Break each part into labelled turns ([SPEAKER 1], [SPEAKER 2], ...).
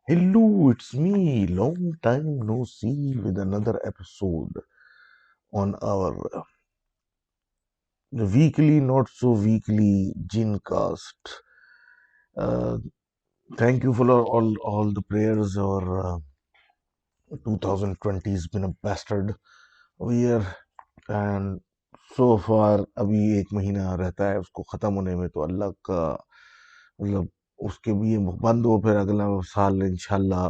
[SPEAKER 1] Hello, it's me. Long time no see with another episode on our weekly, not so weekly Gincast. Uh, Thank you for all the prayers. Or 2020 has been a bastard year, and so far अभी एक महीना रहता है उसको ख़त्म होने में, तो अल्लाह का मतलब उसके भी ये बंद हो, फिर अगला साल इंशाल्लाह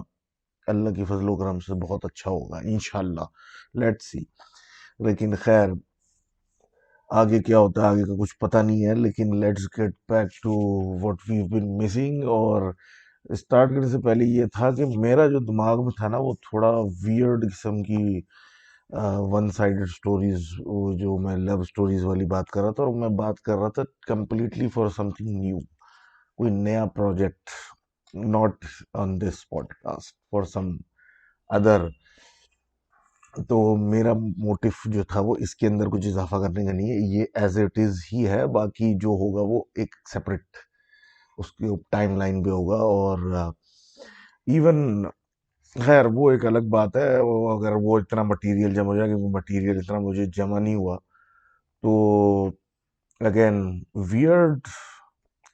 [SPEAKER 1] अल्लाह की फजलो करम से बहुत अच्छा होगा इंशाल्लाह। Let's see. लेकिन खैर, आगे क्या होता है आगे का कुछ पता नहीं है, लेकिन let's get back to what we been missing. और स्टार्ट करने से पहले ये था कि मेरा जो दिमाग में था ना, वो थोड़ा वियर्ड किस्म की वन साइडेड स्टोरीज, जो मैं लव स्टोरीज वाली बात कर रहा था, और मैं बात कर रहा था कम्प्लीटली फॉर समथिंग न्यू, कोई नया project, not on this podcast, for some other. तो मेरा मोटिव जो था वो इसके अंदर कुछ इजाफा करने का नहीं है, ये एज इट इज ही है। बाकी जो होगा वो एक सेपरेट उसके टाइम लाइन पे होगा। और इवन खैर वो एक अलग बात है, वो अगर वो इतना मटेरियल जम हो जाए, क्योंकि मटेरियल इतना मुझे जमा नहीं हुआ, तो again weird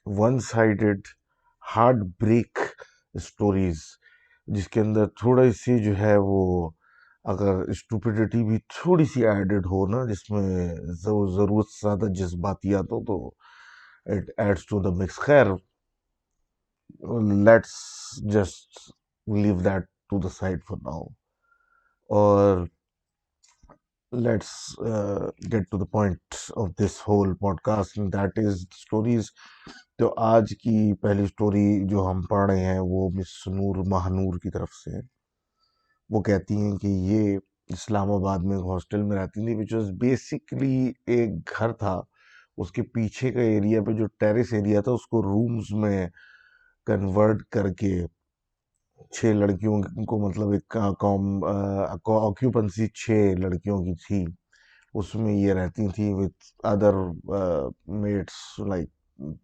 [SPEAKER 1] one sided heart break stories, जिसके अंदर थोड़ा सी जो है वो, अगर स्टूपिडिटी भी थोड़ी सी एडेड हो ना, जिसमें जरूरत से ज्यादा जज्बातियात हो, तो it adds to the mix. खैर, let's just leave that to the side for now, और let's get to the point of this whole podcast, and that is stories। तो आज की पहली स्टोरी जो हम पढ़ रहे हैं वो मिस नूर महानूर की तरफ से है। वो कहती हैं कि ये इस्लामाबाद में एक हॉस्टल में रहती थी, विच वॉज बेसिकली एक घर था। उसके पीछे का एरिया पे जो टेरेस एरिया था, उसको रूम्स में कन्वर्ट करके 6 लड़कियों को, मतलब एक ऑक्यूपेंसी 6 लड़कियों की थी, उसमें ये रहती थी विथ अदर मेट्स, लाइक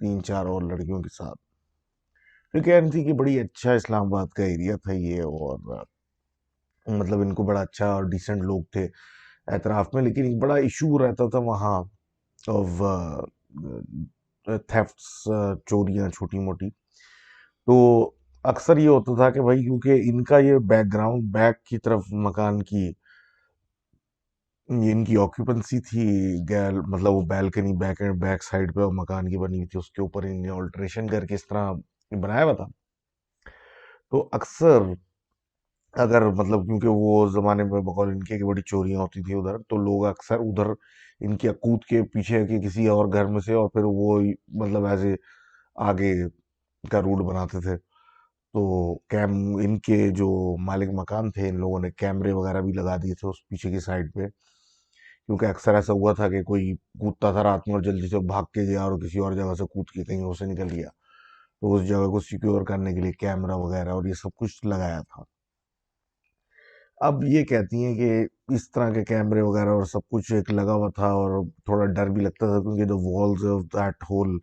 [SPEAKER 1] 3-4 और लड़कियों के साथ। फिर कह रही थी कि बड़ी अच्छा इस्लामाबाद का एरिया था ये, और मतलब इनको बड़ा अच्छा और डिसेंट लोग थे एतराफ में, लेकिन एक बड़ा इशू रहता था वहाँ ऑफ थेफ्ट्स, चोरियाँ छोटी मोटी। तो अक्सर ये होता था कि भाई, क्योंकि इनका ये बैकग्राउंड बैक की तरफ मकान की, ये इनकी ऑक्यूपेंसी थी, गैल मतलब वो balcony back and back side पे और मकान की बनी हुई थी, उसके ऊपर इन्हें ऑल्ट्रेशन करके इस तरह बनाया हुआ था। तो अक्सर अगर मतलब, क्योंकि वो जमाने में बकौल इनके की बड़ी चोरियां होती थी उधर, तो लोग अक्सर उधर इनके कूद के पीछे के किसी और घर में से, और फिर वो मतलब ऐसे आगे का रूट बनाते थे। तो कैम इनके जो मालिक मकान थे, इन लोगों ने कैमरे वगैरह भी लगा दिए थे उस पीछे की साइड पे, क्योंकि अक्सर ऐसा हुआ था कि कोई कूदता था रात में और जल्दी से भाग के गया और किसी और जगह से कूद के कहीं और से निकल गया, तो उस जगह को सिक्योर करने के लिए कैमरा वगैरह और ये सब कुछ लगाया था। अब ये कहती हैं कि इस तरह के कैमरे वगैरह और सब कुछ एक लगा हुआ था, और थोड़ा डर भी लगता था, क्योंकि the walls of that whole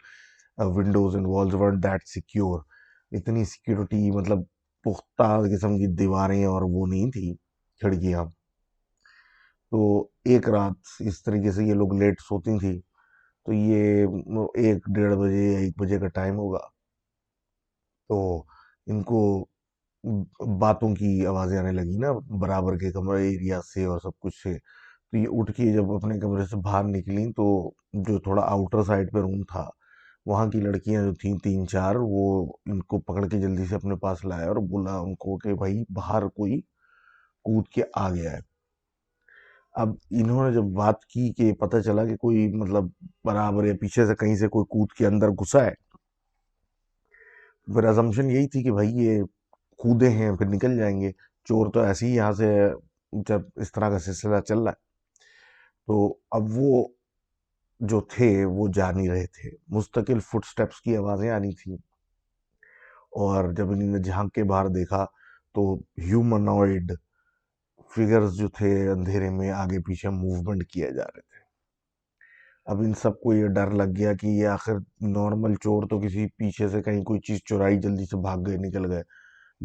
[SPEAKER 1] windows and walls were that secure. इतनी सिक्योरिटी, मतलब पुख्ता किस्म की दीवारें और वो नहीं थी, खिड़कियां। तो एक रात इस तरीके से ये लोग लेट सोती थी, तो ये 1-1:30 बजे या 1 बजे का टाइम होगा, तो इनको बातों की आवाजें आने लगी ना, बराबर के कमरे एरिया से और सब कुछ से। तो ये उठ के जब अपने कमरे से बाहर निकली, तो जो थोड़ा आउटर साइड पे रूम था, वहाँ की लड़कियां जो थी 3-4, वो इनको पकड़ के जल्दी से अपने पास लाया और बोला उनको कि भाई बाहर कोई कूद के आ गया है। अब इन्होंने जब बात की कि पता चला कि कोई मतलब बराबर या पीछे से कहीं से कोई कूद के अंदर घुसा है, फिर असम्पशन यही थी कि भाई ये कूदे हैं फिर निकल जाएंगे, चोर तो ऐसे ही यहाँ से, जब इस तरह का सिलसिला चल रहा है। तो अब वो जो थे वो जा नहीं रहे थे, मुस्तकिल फुटस्टेप्स की आवाजें आनी थी, और जब इन्होंने झांक के बाहर देखा, तो ह्यूमनॉइड फिगर्स जो थे अंधेरे में आगे पीछे मूवमेंट किए जा रहे थे। अब इन सबको ये डर लग गया कि ये आखिर नॉर्मल चोर तो किसी पीछे से कहीं कोई चीज चुराई जल्दी से भाग गए निकल गए,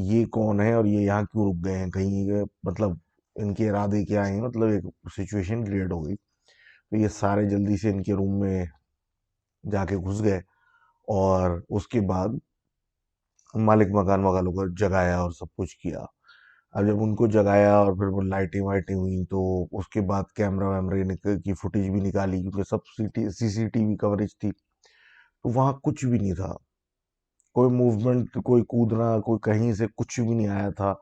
[SPEAKER 1] ये कौन है और ये यहाँ क्यों रुक गए हैं, कहीं मतलब इनके इरादे क्या हैं, मतलब एक सिचुएशन क्रिएट हो गई। तो ये सारे जल्दी से इनके रूम में जाके घुस गए और उसके बाद मालिक मकान वालों को जगाया और सब कुछ किया। अब जब उनको जगाया और फिर वो लाइटिंग वाइटिंग हुई तो उसके बाद कैमरा वैमरे की फुटेज भी निकाली, क्योंकि सब सीसीटीवी कवरेज थी। तो वहां कुछ भी नहीं था, कोई मूवमेंट, कोई कूदना, कोई कहीं से कुछ भी नहीं आया था।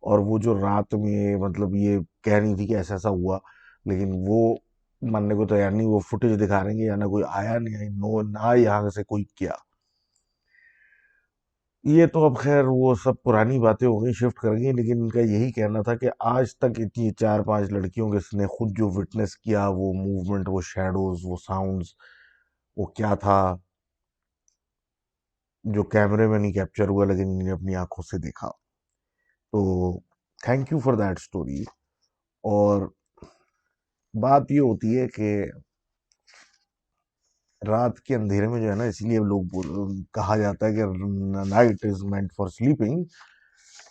[SPEAKER 1] और वो जो रात में मतलब ये कह रही थी कि ऐसा ऐसा हुआ, लेकिन वो मानने को तैयार नहीं, वो फुटेज दिखा रहे हैं या ना कोई आया नहीं आई, नो ना यहाँ से कोई किया। ये तो अब खैर वो सब पुरानी बातें हो गई, शिफ्ट कर गई, लेकिन इनका यही कहना था कि आज तक इतनी 4-5 लड़कियों के ने खुद जो विटनेस किया, वो मूवमेंट, वो शैडोज, वो साउंड्स, वो क्या था जो कैमरे में नहीं कैप्चर हुआ लेकिन इन्हें अपनी आंखों से देखा। तो thank you for that story. और बात ये होती है कि रात के अंधेरे में जो है ना, इसलिए लोग कहा जाता है कि night is meant for sleeping,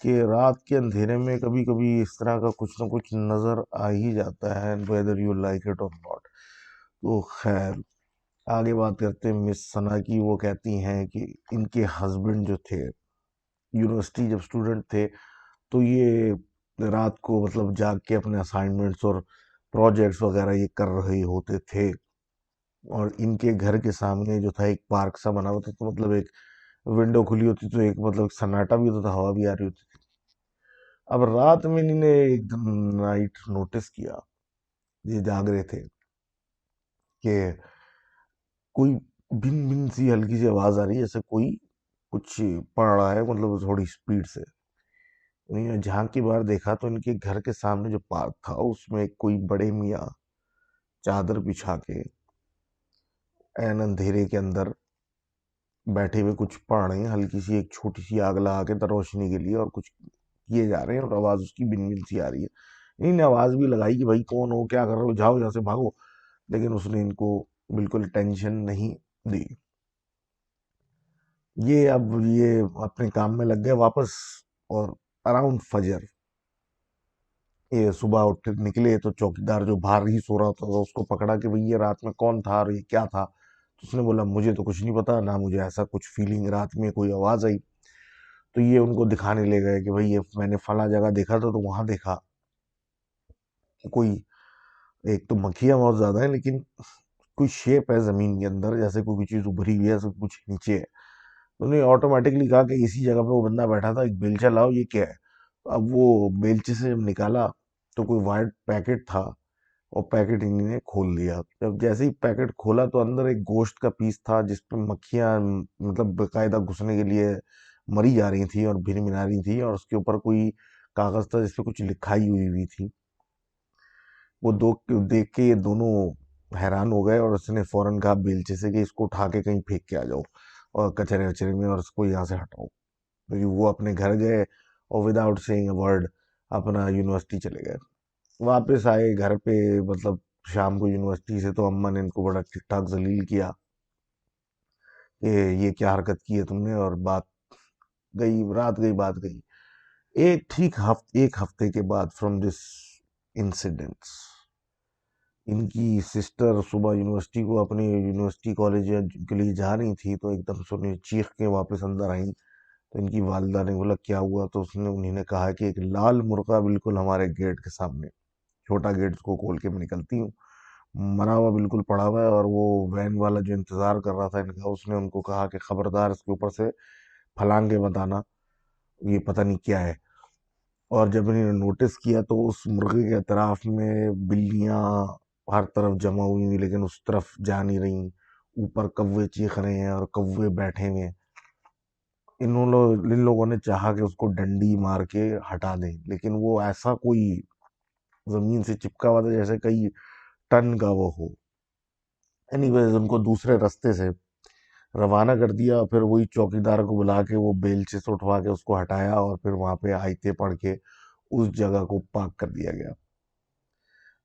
[SPEAKER 1] कि रात के अंधेरे में कभी कभी इस तरह का कुछ ना कुछ नजर आ ही जाता है, वेदर यू लाइक इट और नॉट। तो खैर आगे बात करते हैं मिस सना की। वो कहती हैं कि इनके हस्बैंड जो थे, यूनिवर्सिटी जब स्टूडेंट थे, तो ये रात को मतलब जाग के अपने असाइनमेंट्स और प्रोजेक्ट्स वगैरह ये कर रहे होते थे। और इनके घर के सामने जो था एक पार्क सा बना हुआ था, तो मतलब एक विंडो खुली होती तो एक मतलब सन्नाटा भी होता था, हवा भी आ रही होती थी। अब रात में इन्होंने एकदम नाइट नोटिस किया, ये जाग रहे थे, कि कोई भिन भिन सी हल्की सी आवाज आ रही है, जैसे कोई कुछ पड़ रहा है, मतलब थोड़ी स्पीड से। इन्होंने झांक के बाहर देखा तो इनके घर के सामने जो पार्क था उसमें कोई बड़े मियाँ चादर बिछा के एन अंधेरे के अंदर बैठे हुए कुछ पढ़ रहे हैं, हल्की सी एक छोटी सी आग लगा के रोशनी के लिए, और कुछ किए जा रहे हैं, और आवाज उसकी बिन बिन सी आ रही है। इन्होंने आवाज भी लगाई कि भाई कौन हो, क्या कर रहे हो, जाओ यहाँ से भागो, लेकिन उसने इनको बिल्कुल टेंशन नहीं दी। ये अब ये अपने काम में लग गए वापस। और अराउंड फजर ये सुबह उठ निकले तो चौकीदार जो बाहर ही सो रहा था उसको पकड़ा कि भाई ये रात में कौन था और ये क्या था। तो उसने बोला मुझे तो कुछ नहीं पता, ना मुझे ऐसा कुछ फीलिंग, रात में कोई आवाज आई। तो ये उनको दिखाने ले गए कि भाई ये मैंने फला जगह देखा था, तो वहां देखा कि कोई, एक तो मक्खियां बहुत ज्यादा है, लेकिन कोई शेप है जमीन के अंदर, जैसे कोई चीज उभरी हुई है, सब कुछ नीचे है। तो उन्होंने ऑटोमेटिकली कहा कि इसी जगह पे वो बंदा बैठा था, एक बेलचा लाओ, ये क्या है। तो अब वो बेलचे से जब निकाला तो कोई वाइट पैकेट था, और पैकेट इन्हीं ने खोल लिया। जब जैसे ही पैकेट खोला तो अंदर एक गोश्त का पीस था, जिसपे मक्खियां मतलब बेकायदा घुसने के लिए मरी जा रही थी और भिन भिना रही थी, और उसके ऊपर कोई कागज था जिसपे कुछ लिखाई हुई हुई थी। वो दो देख के ये दोनों हैरान हो गए, और उसने फौरन कहा बेलचे से कि इसको उठा के कहीं फेंक के आ जाओ और कचरे वचरे में, और इसको यहाँ से हटाओ। तो वो अपने घर गए और विदाउट सेइंग अ वर्ड अपना यूनिवर्सिटी चले गए। वापस आए घर पे, मतलब शाम को यूनिवर्सिटी से, तो अम्मा ने इनको बड़ा ठीक ठाक जलील किया कि ये क्या हरकत की है तुमने, और बात गई, रात गई बात गई। एक हफ्ते के बाद फ्रॉम दिस इंसिडेंट्स, इनकी सिस्टर सुबह यूनिवर्सिटी को, अपने यूनिवर्सिटी कॉलेज के लिए जा रही थी, तो एकदम से उन्हें चीख के वापस अंदर आई। तो इनकी वालदा ने बोला क्या हुआ, तो उसने उन्हीं ने कहा कि एक लाल मुर्गा बिल्कुल हमारे गेट के सामने, छोटा गेट को खोल के मैं निकलती हूँ, मरा हुआ बिल्कुल पड़ा हुआ है। और वो वैन वाला जो इंतजार कर रहा था इनका, उसने उनको कहा कि खबरदार इसके ऊपर से फलांग के बताना, ये पता नहीं क्या है। और जब इन्होंने नोटिस किया तो उस मुर्गे के अतराफ में बिल्लियां हर तरफ जमा हुई हुई, लेकिन उस तरफ जा नहीं रही। ऊपर कौवे चीख रहे हैं और कौवे बैठे हुए हैं। इन लोगों ने चाहा कि उसको डंडी मार के हटा दें, लेकिन वो ऐसा कोई जमीन से चिपका हुआ था जैसे कई टन का वो हो। एनीवेज उनको दूसरे रास्ते से रवाना कर दिया, फिर वही चौकीदार को बुला के वो बेलचे से उठवा के उसको हटाया, और फिर वहां पे आयते पढ़ के उस जगह को पाक कर दिया गया।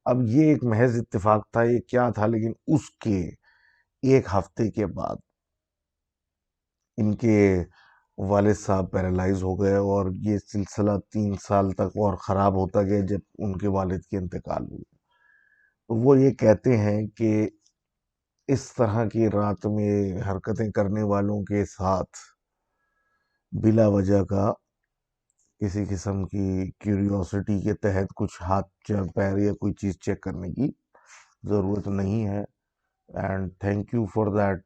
[SPEAKER 1] अब ये एक महज इत्तेफाक था, ये क्या था, लेकिन उसके एक हफ्ते के बाद इनके वालिद साहब पैरालाइज हो गए और ये सिलसिला 3 साल तक और ख़राब होता गया जब उनके वालिद की इंतकाल हुई। तो वो ये कहते हैं कि इस तरह की रात में हरकतें करने वालों के साथ बिला वजह का किसी किस्म की क्यूरियोसिटी के तहत कुछ हाथ पैर या कोई चीज़ चेक करने की ज़रूरत नहीं है। And thank you for that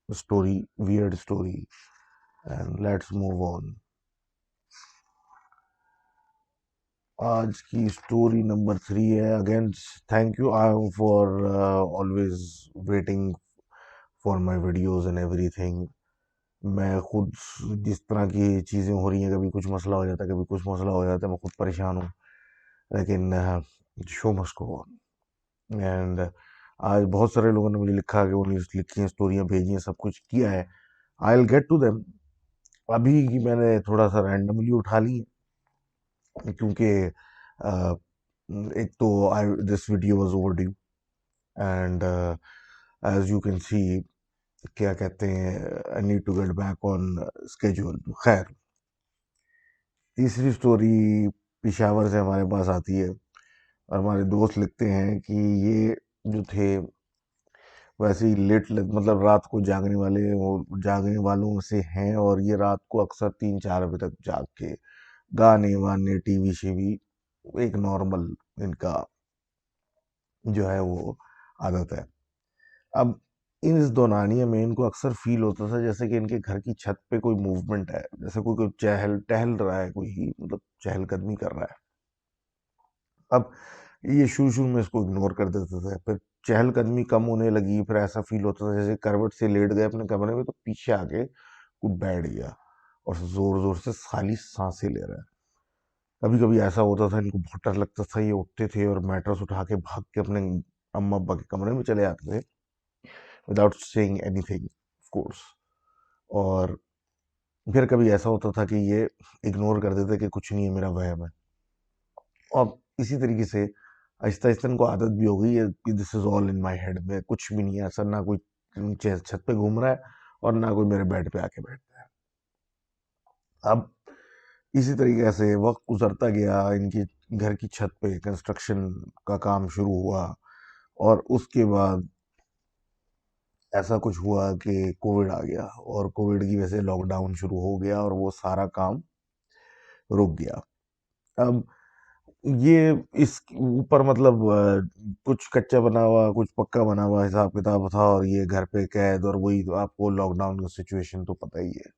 [SPEAKER 1] story, weird story, and let's move on. आज की स्टोरी नंबर 3 है। Again thank you I for always waiting for my videos and everything. मैं खुद जिस तरह की चीज़ें हो रही हैं, कभी कुछ मसला हो जाता है, कभी कुछ मसला हो जाता है, मैं खुद परेशान हूँ, लेकिन show must go on. And आज बहुत सारे लोगों ने मुझे लिखा कि उन्होंने लिखी हैं, स्टोरियाँ भेजी हैं, सब कुछ किया है। I will get to them. अभी की मैंने थोड़ा सा रैंडमली उठा ली क्योंकि अ, एक तो I this video was overdue and as you can see, क्या कहते हैं, I need to get back on schedule. खैर, तीसरी स्टोरी पिशावर से हमारे पास आती है और हमारे दोस्त लिखते हैं कि ये जो थे वैसे ही मतलब रात को जागने वाले और जागने वालों से हैं, और ये रात को अक्सर 3-4 बजे तक जाग के गाने वाने, टीवी शीवी, एक नॉर्मल इनका जो है वो आदत है। अब इस दौरानिए में इनको अक्सर फील होता था जैसे कि इनके घर की छत पे कोई मूवमेंट है, जैसे कोई कोई चहल टहल रहा है, कोई ही मतलब चहलकदमी कर रहा है। अब ये शुरू शुरू में इसको इग्नोर कर देते थे, फिर चहलकदमी कम होने लगी, फिर ऐसा फील होता था जैसे करवट से लेट गए अपने कमरे में तो पीछे आके कोई बैठ गया और जोर जोर से खाली सांसें ले रहा है। कभी कभी ऐसा होता था इनको बहुत डर लगता था, ये उठते थे और मैट्रेस उठा के भाग के अपने अम्मा अब्बा के कमरे में चले जाते थे without saying anything of course. और फिर कभी ऐसा होता था कि ये इग्नोर कर देते कि कुछ नहीं है, मेरा वहम है। और इसी तरीके से आहिस्ता आहिस्ता इनको आदत भी हो गई है कि this is all in my head, में कुछ भी नहीं है ऐसा, ना कोई नीचे छत पे घूम रहा है और ना कोई मेरे बेड पे आके बैठता है। अब इसी तरीके से वक्त गुजरता गया, इनकी घर की छत पे कंस्ट्रक्शन का काम शुरू हुआ और उसके बाद ऐसा कुछ हुआ कि कोविड आ गया और कोविड की वजह से लॉकडाउन शुरू हो गया और वो सारा काम रुक गया। अब ये इस ऊपर मतलब कुछ कच्चा बना हुआ कुछ पक्का बना हुआ हिसाब किताब था, और ये घर पे कैद, और वही तो आपको लॉकडाउन का सिचुएशन तो पता ही है।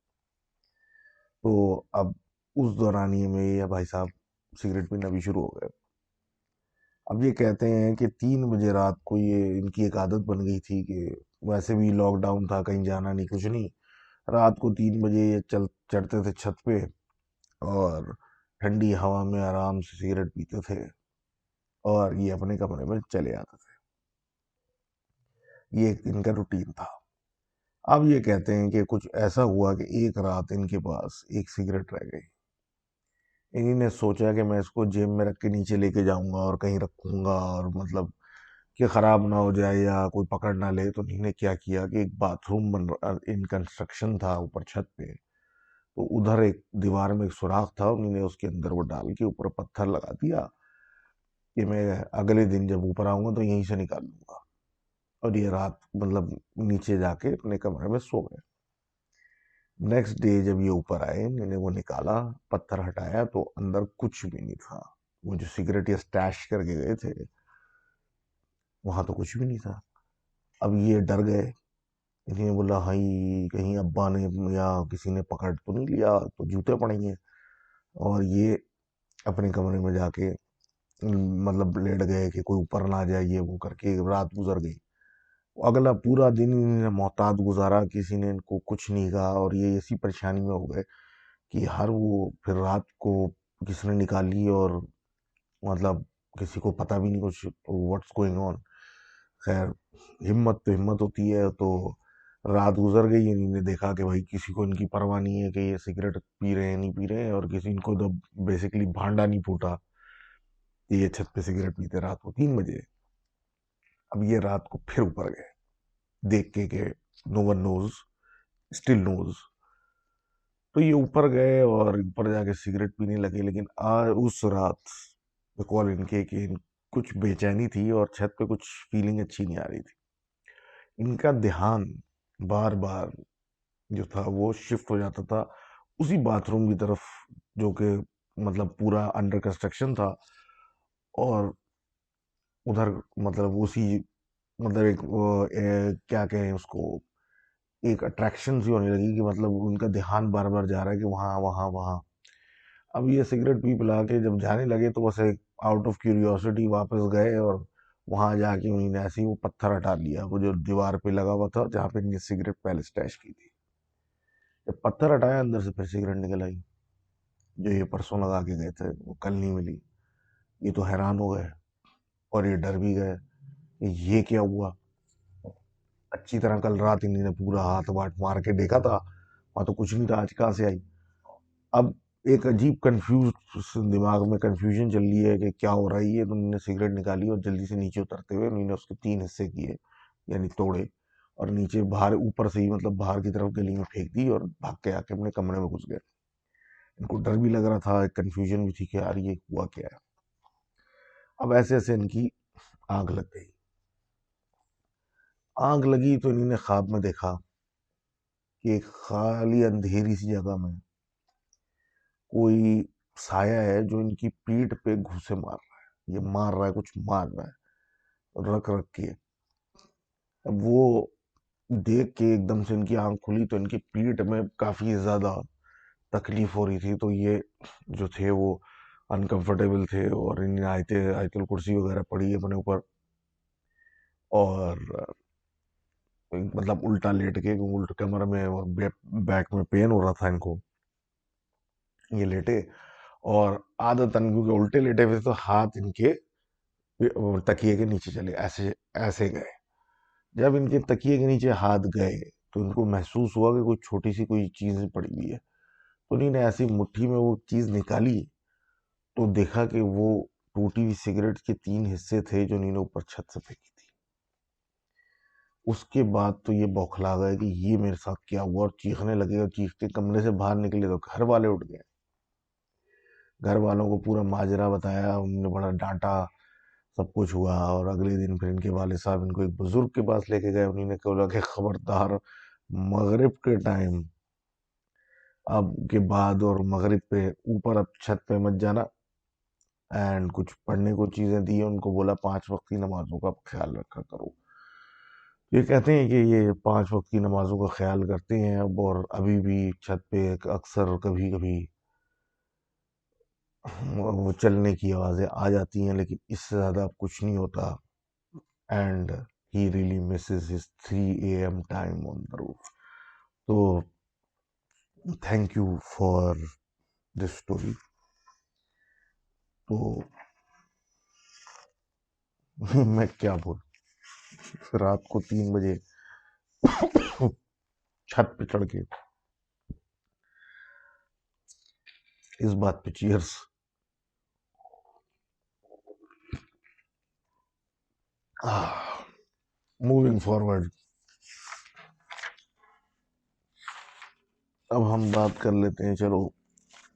[SPEAKER 1] तो अब उस दौरानिए में ये भाई साहब सिगरेट पीना भी शुरू हो गए। अब ये कहते हैं कि 3 बजे रात को ये इनकी एक आदत बन गई थी कि वैसे भी लॉकडाउन था, कहीं जाना नहीं कुछ नहीं, रात को 3 बजे ये चढ़ते थे छत पे और ठंडी हवा में आराम से सिगरेट पीते थे और ये अपने कमरे में चले आते थे। ये एक इनका रूटीन था। अब ये कहते हैं कि कुछ ऐसा हुआ कि एक रात इनके पास एक सिगरेट रह गई। इन्हीं ने सोचा कि मैं इसको जेब में रख के नीचे लेके जाऊंगा और कहीं रखूंगा और मतलब कि खराब ना हो जाए या कोई पकड़ ना ले। तो इन्हीं ने क्या किया कि एक बाथरूम इन कंस्ट्रक्शन था ऊपर छत पे, तो उधर एक दीवार में एक सुराख था, उन्होंने उसके अंदर वो डाल के ऊपर पत्थर लगा दिया कि मैं अगले दिन जब ऊपर आऊंगा तो यहीं से निकाल लूंगा। और ये रात मतलब नीचे जाके अपने कमरे में सो गए। नेक्स्ट डे जब ये ऊपर आए, मैंने वो निकाला, पत्थर हटाया तो अंदर कुछ भी नहीं था। वो जो सिगरेट ये स्टैश करके गए थे वहां तो कुछ भी नहीं था। अब ये डर गए। इन्हें बोला हाई कहीं अब्बा ने या किसी ने पकड़ तो नहीं लिया तो जूते पड़ेंगे। और ये अपने कमरे में जाके मतलब लेट गए कि कोई ऊपर ना आ जाए, ये वो करके रात गुजर गई। अगला पूरा दिन इन्होंने मोहतात गुजारा, किसी ने इनको कुछ नहीं कहा और ये इसी परेशानी में हो गए कि हर वो फिर रात को किसी ने निकाली और मतलब किसी को पता भी नहीं कुछ व्हाट्स गोइंग ऑन। खैर, हिम्मत तो हिम्मत होती है। तो रात गुजर गई, इन्होंने देखा कि भाई किसी को इनकी परवाह नहीं है कि ये सिगरेट पी रहे हैं नहीं पी रहे हैं, और किसी इनको तो बेसिकली भांडा नहीं फूटा कि ये छत पे सिगरेट पीते रात को 3 बजे। अब ये रात को फिर ऊपर गए देख के no one knows, still knows. तो ये ऊपर गए और ऊपर जाके सिगरेट पीने लगे, लेकिन आज उस रात कॉल इनके कि कुछ बेचैनी थी और छत पे कुछ फीलिंग अच्छी नहीं आ रही थी। इनका ध्यान बार बार जो था वो शिफ्ट हो जाता था उसी बाथरूम की तरफ, जो कि मतलब पूरा अंडर कंस्ट्रक्शन था। और उधर मतलब उसी मतलब एक क्या कहें उसको, एक अट्रैक्शन सी होने लगी कि मतलब उनका ध्यान बार बार जा रहा है कि वहाँ वहाँ वहाँ। अब ये सिगरेट पी पिला के जब जाने लगे तो बस एक आउट ऑफ क्यूरियोसिटी वापस गए और वहां जाके उन्होंने ऐसे ही वो पत्थर हटा लिया, वो जो दीवार पे लगा हुआ था जहाँ पे इनकी सिगरेट पहले स्टैश की थी। जब पत्थर हटाया अंदर से फिर सिगरेट निकल आई, जो ये परसों लगा के गए थे वो कल नहीं मिली। ये तो हैरान हो गए और ये डर भी गए कि ये क्या हुआ। अच्छी तरह कल रात इन्होंने पूरा हाथ वाट मार के देखा था, वहां तो कुछ नहीं था, आज कहाँ से आई। अब एक अजीब कंफ्यूज दिमाग में कंफ्यूजन चल रही है कि क्या हो रहा है ये। तो उन्होंने सिगरेट निकाली और जल्दी से नीचे उतरते हुए उन्होंने उसके 3 हिस्से किए, यानी तोड़े, और नीचे बाहर ऊपर से ही मतलब बाहर की तरफ गली में फेंक दी और भाग के आके अपने कमरे में घुस गए। इनको डर भी लग रहा था, एक कंफ्यूजन भी थी कि यार ये हुआ क्या है। अब ऐसे ऐसे इनकी आग लग गई। आग लगी तो इन्होंने ख्वाब में देखा कि एक खाली अंधेरी सी जगह में कोई साया है जो इनकी पीठ पे घूंसे मार रहा है, ये मार रहा है, कुछ मार रहा है रख रख के। अब वो देख के एकदम से इनकी आंख खुली तो इनकी पीठ में काफी ज्यादा तकलीफ हो रही थी। तो ये जो थे वो अनकंफर्टेबल थे और इन्हें आयते आयतुल कुर्सी वगैरह पड़ी अपने ऊपर, और मतलब उल्टा लेट के, उल्ट कमर में और बैक में पेन हो रहा था इनको। ये लेटे और आदतन क्योंकि उल्टे लेटे हुए तो हाथ इनके तकिए के नीचे चले, ऐसे ऐसे गए। जब इनके तकिए के नीचे हाथ गए तो इनको महसूस हुआ कि कोई छोटी सी कोई चीज पड़ी हुई है। तो इन्होंने ऐसी मुट्ठी में वो चीज निकाली तो देखा कि वो टूटी हुई सिगरेट के 3 हिस्से थे जो इन्होंने ऊपर छत से फेंकी थी। उसके बाद तो ये बौखला गए कि ये मेरे साथ क्या हुआ, और चीखने लगे और चीखते कमरे से बाहर निकले तो घर वाले उठ गए। घर वालों को पूरा माजरा बताया, उन्होंने बड़ा डांटा, सब कुछ हुआ। और अगले दिन फिर इनके वाले साहब इनको एक बुजुर्ग के पास लेके गए। उन्होंने बोला कि खबरदार मगरिब के टाइम अब के बाद और मगरिब पे ऊपर अब छत पे मत जाना। एंड कुछ पढ़ने को चीजें दी, उनको बोला 5 वक्त की नमाजों का ख्याल रखा करो। ये कहते हैं कि ये 5 वक्त की नमाजों का ख्याल करते हैं अब, और अभी भी छत पे अक्सर कभी कभी वो चलने की आवाजें आ जाती हैं, लेकिन इससे ज्यादा अब कुछ नहीं होता। And he really misses his 3 AM time on the road. तो thank you for this story. तो मैं क्या बोल, रात को 3 बजे छत पे चढ़ के इस बात पे चीयर्स। मूविंग फॉरवर्ड, अब हम बात कर लेते हैं, चलो,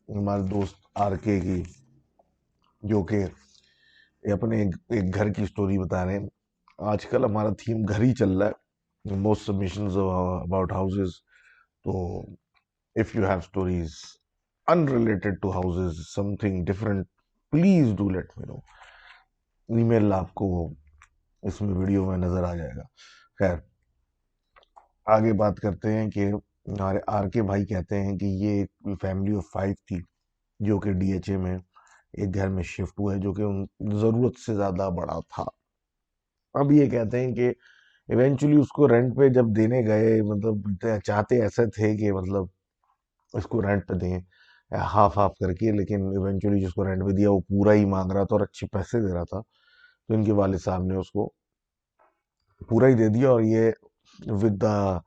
[SPEAKER 1] हमारे दोस्त आरके की, जो कि ये अपने एक घर की स्टोरी बता रहे हैं। आजकल हमारा थीम घर ही चल रहा है, मोस्ट सबमिशंस अबाउट हाउसेस। तो if you have stories unrelated to houses, something different, please do let me know. Email आपको इसमें वीडियो में नजर आ जाएगा। खैर, आगे बात करते हैं कि हमारे आर के भाई कहते हैं कि ये एक फैमिली ऑफ 5 थी जो कि डीएचए में एक घर में शिफ्ट हुआ है, जो कि उन जरूरत से ज्यादा बड़ा था। अब ये कहते हैं कि इवेंचुअली उसको रेंट पे जब देने गए, मतलब चाहते ऐसे थे कि मतलब इसको रेंट पे दें हाफ हाफ करके, लेकिन इवेंचुअली जिसको रेंट पे दिया वो पूरा ही मांग रहा था और अच्छे पैसे दे रहा था। तो इनके वालिद साहब ने उसको पूरा ही दे दिया, और ये विद द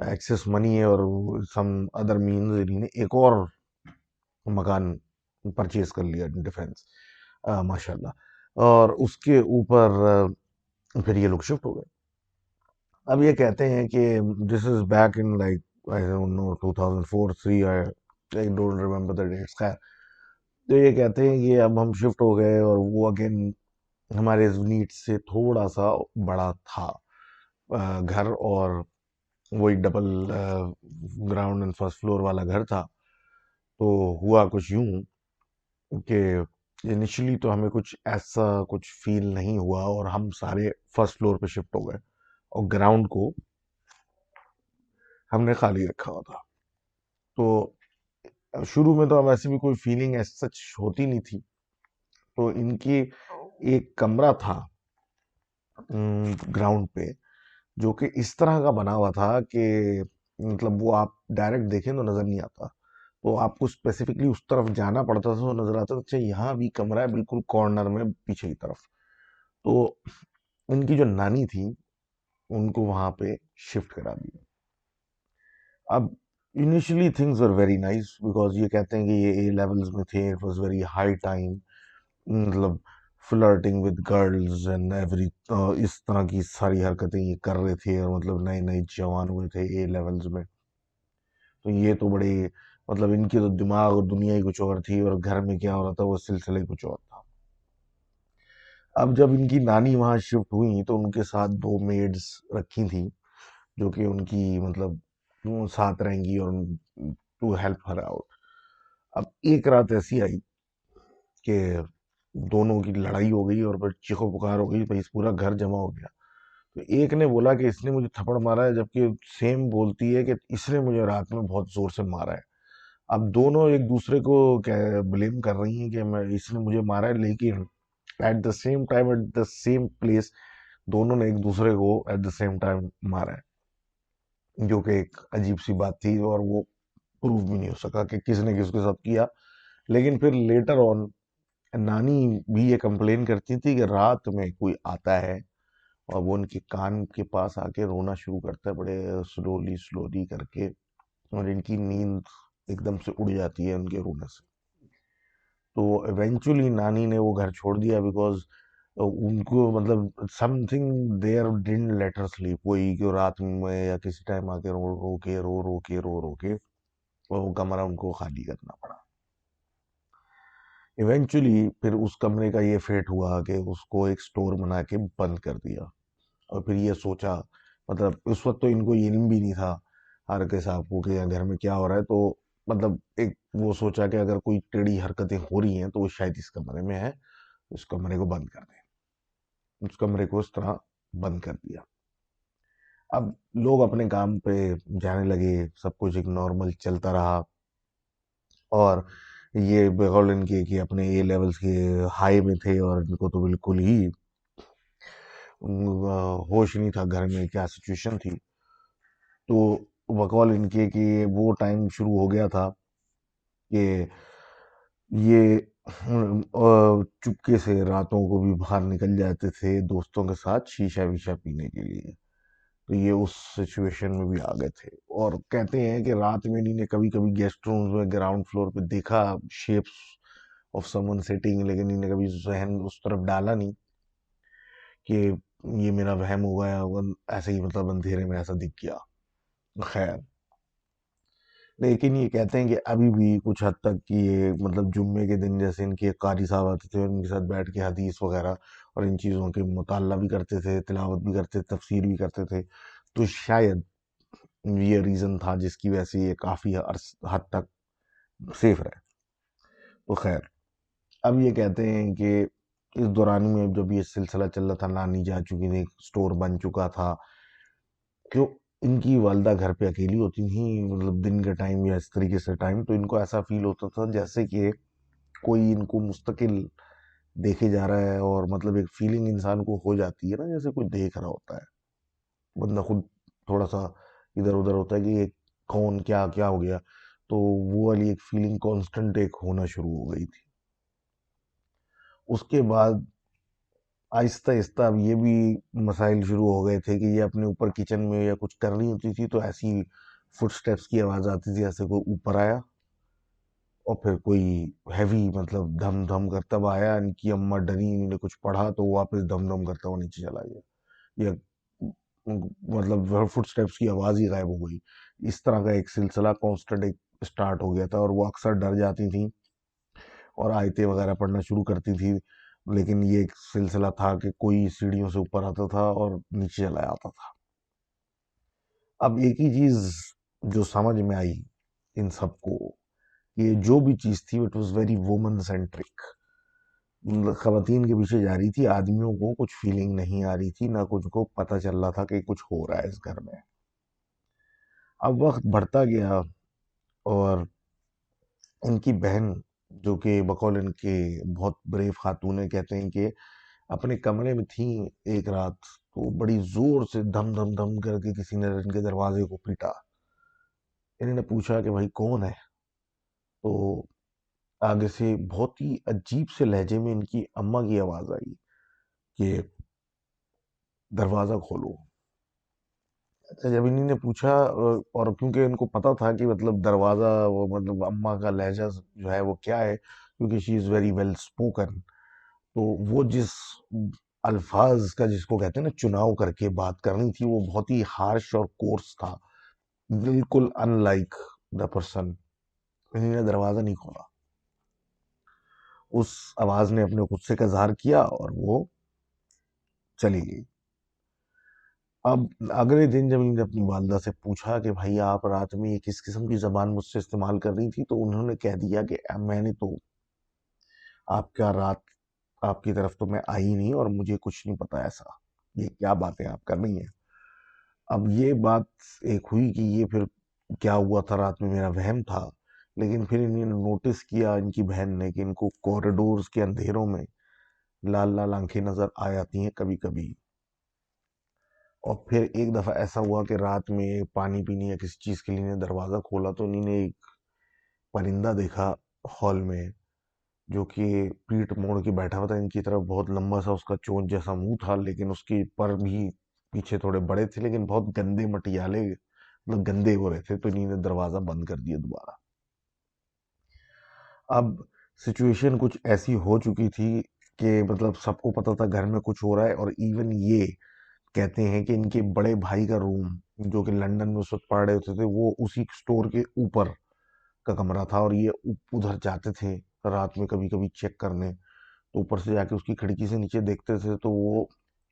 [SPEAKER 1] एक्सेस मनी है और सम अदर मीन्स इन्होंने एक और मकान परचेज कर लिया डिफेंस, माशाल्लाह। और उसके ऊपर फिर ये लोग शिफ्ट हो गए। अब ये कहते हैं कि this is back in like I don't know 2004-3 I don't remember the dates. खैर, तो ये कहते हैं कि अब हम शिफ्ट हो गए और वो अगेन हमारे नीड से थोड़ा सा बड़ा था घर, और वही double ground and first floor वाला घर था। तो हुआ कुछ यूं कि इनिशियली तो हमें कुछ ऐसा कुछ फील नहीं हुआ और हम सारे फर्स्ट फ्लोर पे शिफ्ट हो गए, और ग्राउंड को हमने खाली रखा हुआ था। तो शुरू में तो वैसे भी कोई फीलिंग एज सच होती नहीं थी। तो इनकी एक कमरा था ग्राउंड पे, जो कि इस तरह का बना हुआ था कि मतलब वो आप डायरेक्ट देखें तो नजर नहीं आता, तो आपको स्पेसिफिकली उस तरफ जाना पड़ता था तो नजर आता था अच्छा यहाँ भी कमरा है, बिल्कुल कॉर्नर में पीछे की तरफ। तो इनकी जो नानी थी उनको वहां पे शिफ्ट करा दिया। अब initially things were very nice, because ये कहते हैं कि ये ए लेवल्स में थे, it was very high time, मतलब flirting with girls and every, इस तरह की सारी हरकतें ये कर रहे थे, और मतलब नए नए जवान हुए थे ए लेवल्स में। तो ये तो बड़े, मतलब इनकी तो दिमाग और दुनिया ही कुछ और थी, और घर में क्या हो रहा था वो सिलसिले कुछ और था। अब जब इनकी नानी वहां शिफ्ट हुई तो उनके साथ दो मेड्स रखी थी, जो कि उनकी मतलब वो साथ रहेंगी और टू हेल्प हर आउट। अब एक रात ऐसी आई कि दोनों की लड़ाई हो गई और फिर चीखो पुकार हो गई भाई, पूरा घर जमा हो गया। तो एक ने बोला कि इसने मुझे थप्पड़ मारा है, जबकि सेम बोलती है कि इसने मुझे रात में बहुत जोर से मारा है। अब दोनों एक दूसरे को क्या ब्लेम कर रही हैं कि मैं, इसने मुझे मारा है, लेकिन at the same time at the same place दोनों ने एक दूसरे को एट द सेम टाइम मारा है, जो कि एक अजीब सी बात थी, और वो प्रूव भी नहीं हो सका कि किसने किसके साथ किया। लेकिन फिर लेटर ऑन नानी भी ये कंप्लेन करती थी कि रात में कोई आता है और वो उनके कान के पास आके रोना शुरू करता है बड़े स्लोली स्लोली करके, और इनकी नींद एकदम से उड़ जाती है उनके रोने से। तो इवेंचुअली नानी ने वो घर छोड़ दिया, बिकॉज उनको मतलब something there didn't let her sleep, वही कि रात में या किसी टाइम आके रो रो के रो के वो कमरा उनको खाली करना पड़ा। इवेंचुअली फिर उस कमरे का ये फेट हुआ कि उसको एक स्टोर बना के बंद कर दिया। और फिर ये सोचा, मतलब उस वक्त तो इनको ये इल्म भी नहीं था हर के साहब को कि यहाँ घर में क्या हो रहा है। तो मतलब एक वो सोचा कि अगर कोई टेढ़ी हरकतें हो रही हैं तो वो शायद इस कमरे में है, उस कमरे को बंद कर दें। उस कमरे को उस तरह बंद कर दिया। अब लोग अपने काम पे जाने लगे, सब कुछ एक नॉर्मल चलता रहा। और ये बगौल इनके कि अपने ए लेवल्स के हाई में थे, और इनको तो बिल्कुल ही होश नहीं था घर में क्या सिचुएशन थी। तो बकौल इनके कि वो टाइम शुरू हो गया था कि ये चुपके से रातों को भी बाहर निकल जाते थे दोस्तों के साथ शीशा वीशा पीने के लिए। तो ये उस सिचुएशन में भी आ गए थे, और कहते हैं कि रात में इन्हीं ने कभी कभी गेस्ट रूम्स में ग्राउंड फ्लोर पे देखा शेप्स ऑफ समवन सिटिंग, लेकिन इन्हें कभी जहन उस तरफ डाला नहीं कि ये मेरा वहम हुआ है, ऐसे ही मतलब अंधेरे में ऐसा दिख गया। खैर, लेकिन ये कहते हैं कि अभी भी कुछ हद तक कि ये मतलब जुम्मे के दिन जैसे इनके कारी साहब आते थे और इनके साथ बैठ के हदीस वगैरह और इन चीज़ों के मुताला भी करते थे, तिलावत भी करते थे, तफसीर भी करते थे। तो शायद ये रीज़न था जिसकी वजह से ये काफ़ी हद तक सेफ रहे। तो खैर, अब ये कहते हैं कि इस दौरान में जब ये सिलसिला चल रहा था, नानी जा चुकी थी, स्टोर बन चुका था, क्यों इनकी वालदा घर पे अकेली होती थी, मतलब दिन के टाइम या इस तरीके से टाइम, तो इनको ऐसा फील होता था जैसे कि कोई इनको मुस्तकिल देखे जा रहा है, और मतलब एक फीलिंग इंसान को हो जाती है ना, जैसे कोई देख रहा होता है। बंदा खुद थोड़ा सा इधर उधर होता है कि ये कौन, क्या क्या हो गया। तो वो वाली एक फीलिंग कांस्टेंट एक होना शुरू हो गई थी। उसके बाद आहिस्ता आहिस्ता अब ये भी मसाइल शुरू हो गए थे कि ये अपने ऊपर किचन में या कुछ कर रही होती थी तो ऐसी फुटस्टेप्स की आवाज आती थी, जैसे कोई ऊपर आया, और फिर कोई हैवी मतलब धम धम करता हुआ आया। इनकी अम्मा डरी, इन्होंने कुछ पढ़ा तो वो वापस धम धम करता हुआ नीचे चला गया, या मतलब फुटस्टेप्स की आवाज ही गायब हो गई। इस तरह का एक सिलसिला कांस्टेंट एक स्टार्ट हो गया था और वो अक्सर डर जाती थी और आयतें वगैरह पढ़ना शुरू करती थी। लेकिन ये एक सिलसिला था कि कोई सीढ़ियों से ऊपर आता था और नीचे चला आता था। अब एक ही चीज जो समझ में आई इन सबको, ये जो भी चीज थी it was very woman centric. खवातीन के पीछे जा रही थी, आदमियों को कुछ फीलिंग नहीं आ रही थी, ना कुछ को पता चल रहा था कि कुछ हो रहा है इस घर में। अब वक्त बढ़ता गया और इनकी बहन, जो कि बकौल इनके बहुत ब्रेव खातून है, कहते हैं कि अपने कमरे में थी एक रात, तो बड़ी जोर से धम धम धम करके किसी ने इनके दरवाजे को पीटा। इन्होंने पूछा कि भाई कौन है, तो आगे से बहुत ही अजीब से लहजे में इनकी अम्मा की आवाज आई कि दरवाजा खोलो। अच्छा, जब इन्हीं ने पूछा और क्योंकि इनको पता था कि मतलब दरवाजा, वो मतलब अम्मा का लहजा जो है वो क्या है, क्योंकि she is very well spoken, तो वो जिस अल्फाज का जिसको कहते हैं ना चुनाव करके बात करनी थी, वो बहुत ही हार्श और कोर्स था, बिल्कुल अनलाइक द पर्सन। इन्हीं ने दरवाजा नहीं खोला। उस आवाज ने अपने गुस्से का इजहार किया और वो चली गई। अब अगले दिन जब इन्होंने अपनी वालदा से पूछा कि भाई आप रात में ये किस किस्म की जबान मुझसे इस्तेमाल कर रही थी, तो उन्होंने कह दिया कि मैंने तो आपका रात आपकी तरफ तो मैं आई नहीं और मुझे कुछ नहीं पता ऐसा, ये क्या बातें आप कर रही हैं। अब ये बात एक हुई कि ये फिर क्या हुआ था रात में, मेरा वहम था। लेकिन फिर इन्होंने नोटिस किया, इनकी बहन ने, कि इनको कॉरिडोर्स के अंधेरों में लाल लाल आंखें नजर आ जाती हैं कभी कभी। और फिर एक दफा ऐसा हुआ कि रात में पानी पीने या किसी चीज के लिए इन्हें दरवाजा खोला, तो इन्होंने एक परिंदा देखा हॉल में, जो कि पीठ मोड़ के बैठा हुआ था इनकी तरफ। बहुत लंबा सा उसका चोंच जैसा मुंह था, लेकिन उसके पर भी पीछे थोड़े बड़े थे, लेकिन बहुत गंदे मटियाले, मतलब गंदे हो रहे थे। तो इन्होंने दरवाजा बंद कर दिया दोबारा। अब सिचुएशन कुछ ऐसी हो चुकी थी कि मतलब सबको पता था घर में कुछ हो रहा है, और इवन ये कहते हैं कि इनके बड़े भाई का रूम, जो कि लंदन में उस वक्त पढ़ रहे होते थे, वो उसी स्टोर के ऊपर का कमरा था, और ये उधर जाते थे रात में कभी कभी चेक करने। तो ऊपर से जाके उसकी खिड़की से नीचे देखते थे, तो वो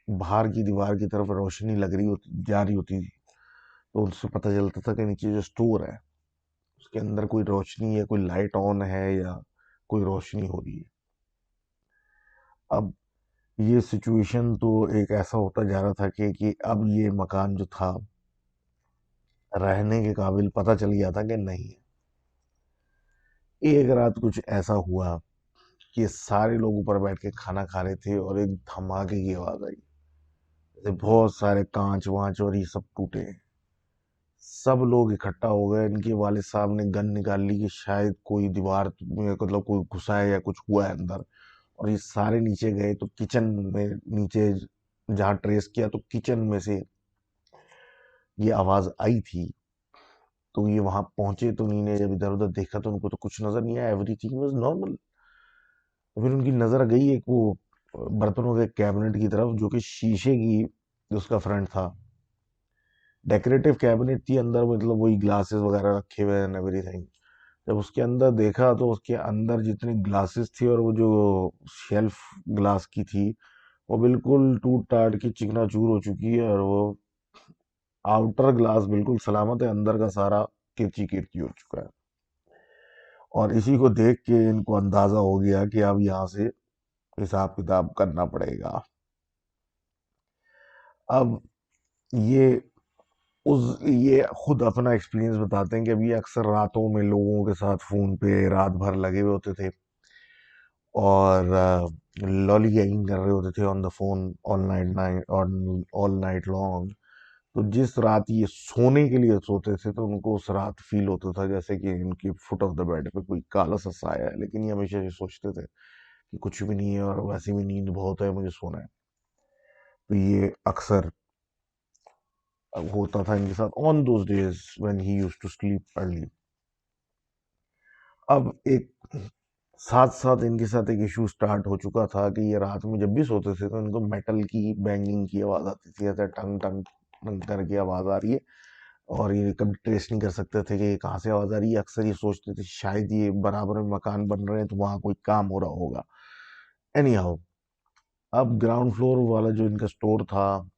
[SPEAKER 1] बाहर की दीवार की तरफ रोशनी लग रही होती जा रही होती थी। तो उनसे पता चलता था कि नीचे जो स्टोर है उसके अंदर कोई रोशनी है, कोई लाइट ऑन है या कोई रोशनी हो रही है। अब ये सिचुएशन तो एक ऐसा होता जा रहा था कि अब ये मकान जो था रहने के काबिल पता चल गया था कि नहीं है। एक रात कुछ ऐसा हुआ कि सारे लोग ऊपर बैठ के खाना खा रहे थे और एक धमाके की आवाज आई, जैसे बहुत सारे कांच वांच और ये सब टूटे। सब लोग इकट्ठा हो गए। इनके वालिद साहब ने गन निकाल ली कि शायद कोई दीवार में मतलब कोई घुसा है या कुछ हुआ है अंदर। और ये सारे नीचे गए तो किचन में नीचे जहाँ ट्रेस किया तो किचन में से ये आवाज आई थी। तो ये वहां पहुंचे तो इन्होंने जब इधर उधर देखा तो उनको तो कुछ नजर नहीं आया, एवरीथिंग वाज नॉर्मल। फिर उनकी नजर गई एक वो बर्तनों के कैबिनेट की तरफ, जो कि शीशे की उसका फ्रंट था, डेकोरेटिव कैबिनेट थी अंदर, मतलब वही ग्लासेस वगैरह रखे हुए एंड एवरीथिंग। जब उसके अंदर देखा तो उसके अंदर जितनी ग्लासेस थी और वो जो शेल्फ ग्लास की थी, वो बिल्कुल टूट टाट की चिकनाचूर हो चुकी है, और वो आउटर ग्लास बिल्कुल सलामत है, अंदर का सारा किरची किरची हो चुका है। और इसी को देख के इनको अंदाजा हो गया कि अब यहाँ से हिसाब किताब करना पड़ेगा। अब ये ये खुद अपना एक्सपीरियंस बताते हैं कि अभी अक्सर रातों में लोगों के साथ फोन पे रात भर लगे हुए होते थे और लॉलीगैगिंग कर रहे होते थे on the phone all night long. तो जिस रात ये सोने के लिए सोते थे तो उनको उस रात फील होता था जैसे कि इनकी फुट ऑफ द बेड पे कोई काला सा साया है, लेकिन ये हमेशा ये सोचते थे कि कुछ भी नहीं है और वैसे भी नींद बहुत है, मुझे सोना है। तो ये अक्सर होता था इनके साथ on those days when he used to sleep early. अब एक साथ साथ इनके साथ एक इशू स्टार्ट हो चुका था कि ये रात में जब भी सोते थे तो इनको मेटल की बैंगिंग की आवाज आती थी, ऐसा टंग टंग टंग करके आवाज आ रही है। और ये कभी ट्रेस नहीं कर सकते थे कि ये कहाँ से आवाज़ आ रही है। अक्सर ये सोचते थे शायद ये बराबर में मकान बन रहे हैं तो वहाँ कोई काम हो रहा होगा। एनी हाउ, अब ग्राउंड फ्लोर वाला जो इनका स्टोर था,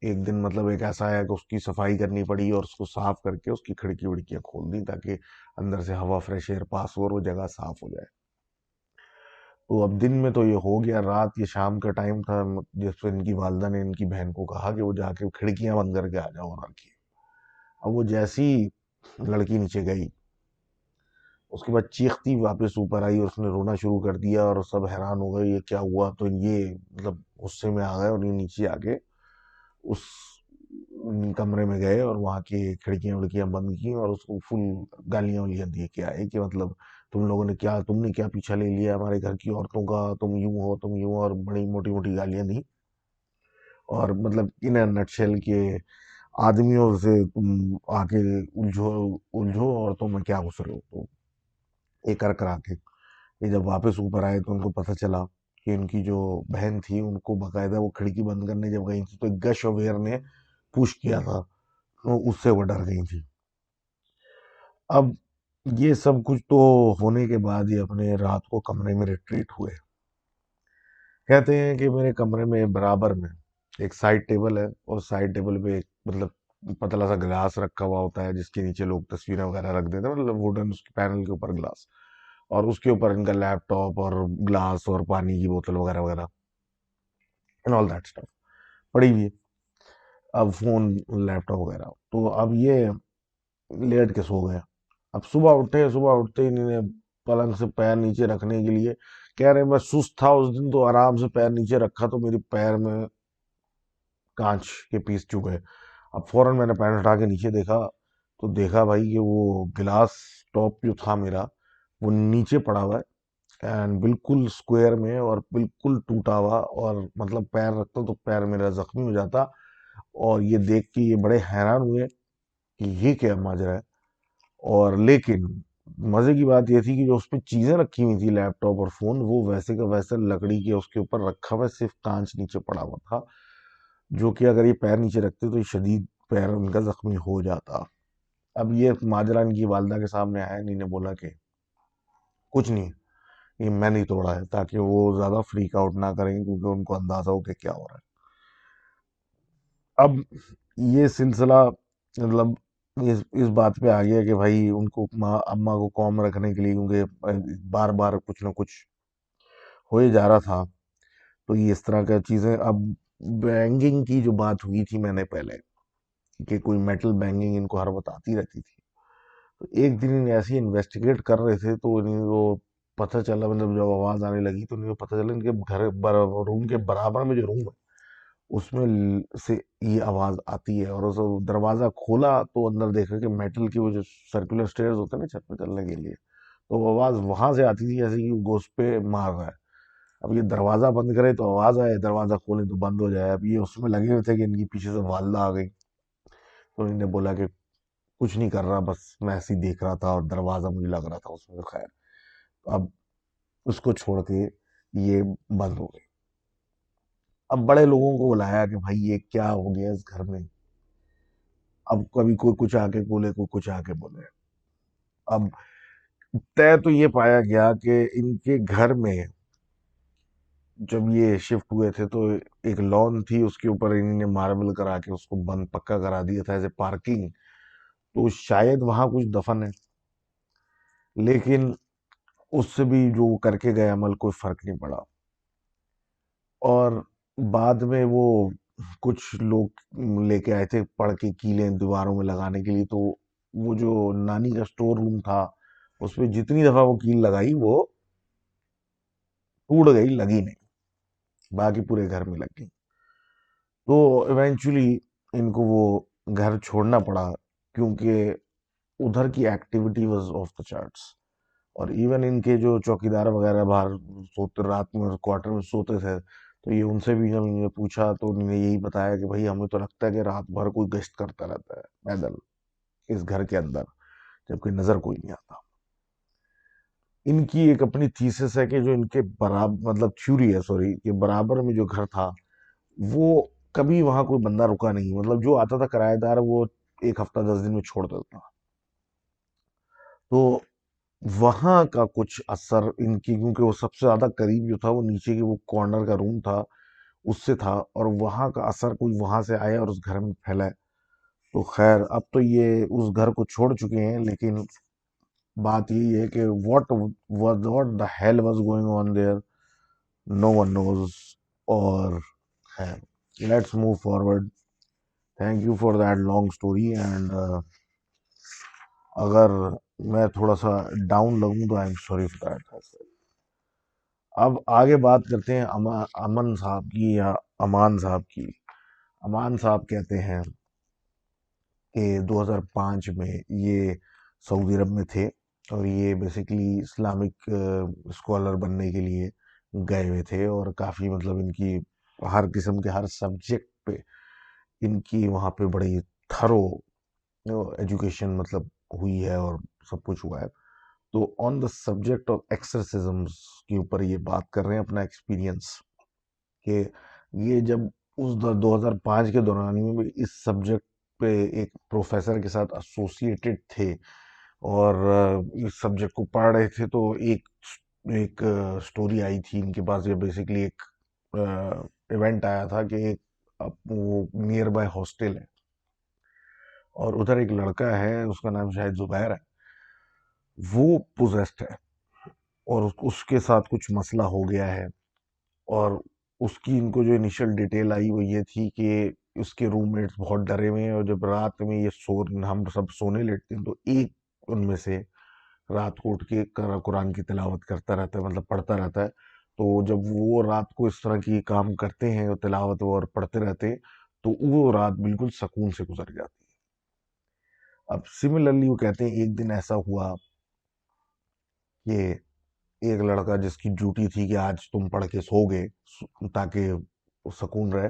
[SPEAKER 1] एक दिन मतलब एक ऐसा आया कि उसकी सफाई करनी पड़ी और उसको साफ करके उसकी खिड़की विड़कियाँ खोल दी ताकि अंदर से हवा फ्रेश एयर पास हो और वो जगह साफ हो जाए। तो अब दिन में तो ये हो गया, रात ये शाम का टाइम था जिसपे इनकी वालदा ने इनकी बहन को कहा कि वो जाके खिड़कियां बंद करके आ जाओ और की। अब वो जैसी लड़की नीचे गई, उसके बाद चीखती वापस ऊपर आई और उसने रोना शुरू कर दिया और सब हैरान हो गए ये क्या हुआ। तो ये मतलब गुस्से में आ गए और ये नीचे आके उस कमरे में गए और वहाँ की खिड़कियां विड़कियां बंद की और उसको फुल गालियां वालियां दिए के आए कि मतलब तुमने क्या पीछा ले लिया हमारे घर की औरतों का, तुम यूं हो तुम यूं हो, और बड़ी मोटी मोटी गालियां दी। और मतलब इन नटशेल के आदमियों से तुम आके उलझो उलझो और तुम क्या घुस रहे हो। तो ये कर करा के ये जब वापस ऊपर आए तो उनको पता चला कि इनकी जो बहन थी उनको बकायदा वो खिड़की बंद करने जब गई थी तो एक गश अवेयर ने पुश किया था, तो उससे वो डर गई थी। अब ये सब कुछ तो होने के बाद ये अपने रात को कमरे में रिट्रीट हुए। कहते हैं कि मेरे कमरे में बराबर में एक साइड टेबल है और साइड टेबल पे एक मतलब पतला सा ग्लास रखा हुआ होता है जिसके नीचे लोग तस्वीरें वगैरह रख देते हैं, मतलब वुडन उसके पैनल के ऊपर ग्लास, और उसके ऊपर इनका लैपटॉप और ग्लास और पानी की बोतल वगैरह वगैरह एंड ऑल दैट स्टफ पड़ी हुई है। अब फोन लैपटॉप वगैरह, तो अब ये लेट के सो गए। अब सुबह उठते ही इन्होंने पलंग से पैर नीचे रखने के लिए कह रहे, मैं सुस्त था उस दिन तो आराम से पैर नीचे रखा तो मेरे पैर में कांच के पीस चुके। अब फौरन मैंने पैर उठा के नीचे देखा तो देखा भाई कि वो गिलास टॉप जो था मेरा वो नीचे पड़ा हुआ है एंड बिल्कुल स्क्वायर में और बिल्कुल टूटा हुआ, और मतलब पैर रखता तो पैर मेरा जख्मी हो जाता। और ये देख के ये बड़े हैरान हुए कि ये क्या माजरा है। और लेकिन मजे की बात ये थी कि जो उस पे चीजें रखी हुई थी लैपटॉप और फोन वो वैसे का वैसे लकड़ी के उसके ऊपर रखा हुआ, सिर्फ कांच नीचे पड़ा हुआ था, जो कि अगर ये पैर नीचे रखते तो ये शदीद पैर उनका जख्मी हो जाता। अब ये माजरा इनकी वालदा के सामने आया, इन्होंने बोला कि कुछ नहीं, ये मैंने ही तोड़ा है, ताकि वो ज्यादा फ्रीक आउट ना करेंगे क्योंकि उनको अंदाजा हो कि क्या हो रहा है। अब ये सिलसिला मतलब इस बात पे आ गया कि भाई उनको माँ अम्मा को कॉम रखने के लिए, क्योंकि बार बार कुछ ना कुछ हो ही जा रहा था, तो ये इस तरह का चीजें। अब बैंगिंग की जो बात हुई थी मैंने पहले कि कोई मेटल बैंगिंग इनको हर वक्त आती रहती थी, तो एक दिन इन्हें ऐसे ही इन्वेस्टिगेट कर रहे थे तो इन्हें वो पता चला, मतलब जब आवाज आने लगी तो इन्हें पता चला इनके रूम के बराबर में जो रूम है उसमें से ये आवाज आती है। और उस दरवाजा खोला तो अंदर देखा कि मेटल की वो जो सर्कुलर स्टेयर्स होते हैं ना छत पे चलने के लिए, तो वो आवाज वहां से आती थी जैसे कि वो घुस पे मार रहा है। अब ये दरवाजा बंद करे तो आवाज आए, दरवाजा खोले तो बंद हो जाए। अब ये उसमें लगे हुए थे कि इनकी पीछे से वालदा आ गई, तो इन्होंने बोला कि कुछ नहीं कर रहा, बस मैं ऐसे ही देख रहा था और दरवाजा मुझे लग रहा था उसमें, तो खैर अब उसको छोड़ के ये बंद हो गई। अब बड़े लोगों को बुलाया कि भाई ये क्या हो गया इस घर में। अब कभी कोई कुछ आके बोले, कोई कुछ आके बोले। अब तय तो ये पाया गया कि इनके घर में जब ये शिफ्ट हुए थे तो एक लॉन थी, उसके ऊपर इन्होंने मार्बल करा के उसको बंद पक्का करा दिया था एज ए पार्किंग, तो शायद वहां कुछ दफन है। लेकिन उससे भी जो वो करके गए अमल कोई फर्क नहीं पड़ा। और बाद में वो कुछ लोग लेके आए थे पढ़ के कीलें दीवारों में लगाने के लिए, तो वो जो नानी का स्टोर रूम था उसमें जितनी दफा वो कील लगाई वो टूट गई, लगी नहीं, बाकी पूरे घर में लग गई। तो इवेंचुअली इनको वो घर छोड़ना पड़ा क्योंकि उधर की activity was of the charts. और इवन इनके जो चौकीदार वगैरह बाहर सोते रात में क्वार्टर में सोते थे, तो ये उनसे भी जब इन्होंने पूछा तो उन्होंने यही बताया कि भाई हमें तो लगता है कि रात भर कोई गश्त करता रहता है पैदल इस घर के अंदर, जबकि नजर कोई नहीं आता। इनकी एक अपनी थीसिस है कि जो इनके बराबर मतलब थ्योरी है सॉरी, कि बराबर में जो घर था वो कभी वहां कोई बंदा रुका नहीं, मतलब जो आता था किराएदार वो एक हफ्ता 10 दिन में छोड़ देता। तो वहां का कुछ असर इनकी, क्योंकि वो सबसे ज्यादा करीब जो था वो नीचे की वो कॉर्नर का रूम था उससे था, और वहां का असर कोई वहां से आया और उस घर में फैला है। तो खैर अब तो ये उस घर को छोड़ चुके हैं, लेकिन बात यही है कि what the hell was going on there, no one knows. और खैर, let's move forward. Thank you for that long story, and अगर मैं थोड़ा सा डाउन लगूं तो I am sorry for that. अब आगे बात करते हैं अमन साहब की या अमान साहब की। अमान साहब कहते हैं कि 2005 में ये सऊदी अरब में थे, और ये बेसिकली इस्लामिक स्कॉलर बनने के लिए गए हुए थे, और काफ़ी मतलब इनकी हर किस्म के हर सब्जेक्ट पे इनकी वहाँ पे बड़ी थरो एजुकेशन मतलब हुई है, और सब कुछ हुआ है। तो ऑन द सब्जेक्ट ऑफ एक्सरसिज्म्स के ऊपर ये बात कर रहे हैं अपना एक्सपीरियंस, कि ये जब उस 2005 के दौरान में इस सब्जेक्ट पे एक प्रोफेसर के साथ एसोसिएटेड थे, और इस सब्जेक्ट को पढ़ रहे थे, तो एक एक स्टोरी आई थी इनके पास। ये बेसिकली एक इवेंट आया था कि एक वो नियर बाय हॉस्टल है, और उधर एक लड़का है, उसका नाम शायद जुबैर है, वो पोजेस्ड है, और उसके साथ कुछ मसला हो गया है। और उसकी इनको जो इनिशियल डिटेल आई वो ये थी कि उसके रूममेट्स बहुत डरे हुए हैं, और जब रात में ये हम सब सोने लेटते हैं, तो एक उनमें से रात को उठ के कुरान की तिलावत करता रहता है, मतलब पढ़ता रहता है। तो जब वो रात को इस तरह की काम करते हैं और तिलावत और पढ़ते रहते हैं, तो वो रात बिल्कुल सुकून से गुजर जाती है। अब सिमिलरली वो कहते हैं एक दिन ऐसा हुआ कि एक लड़का जिसकी ड्यूटी थी कि आज तुम पढ़ के सोओगे ताकि सुकून रहे,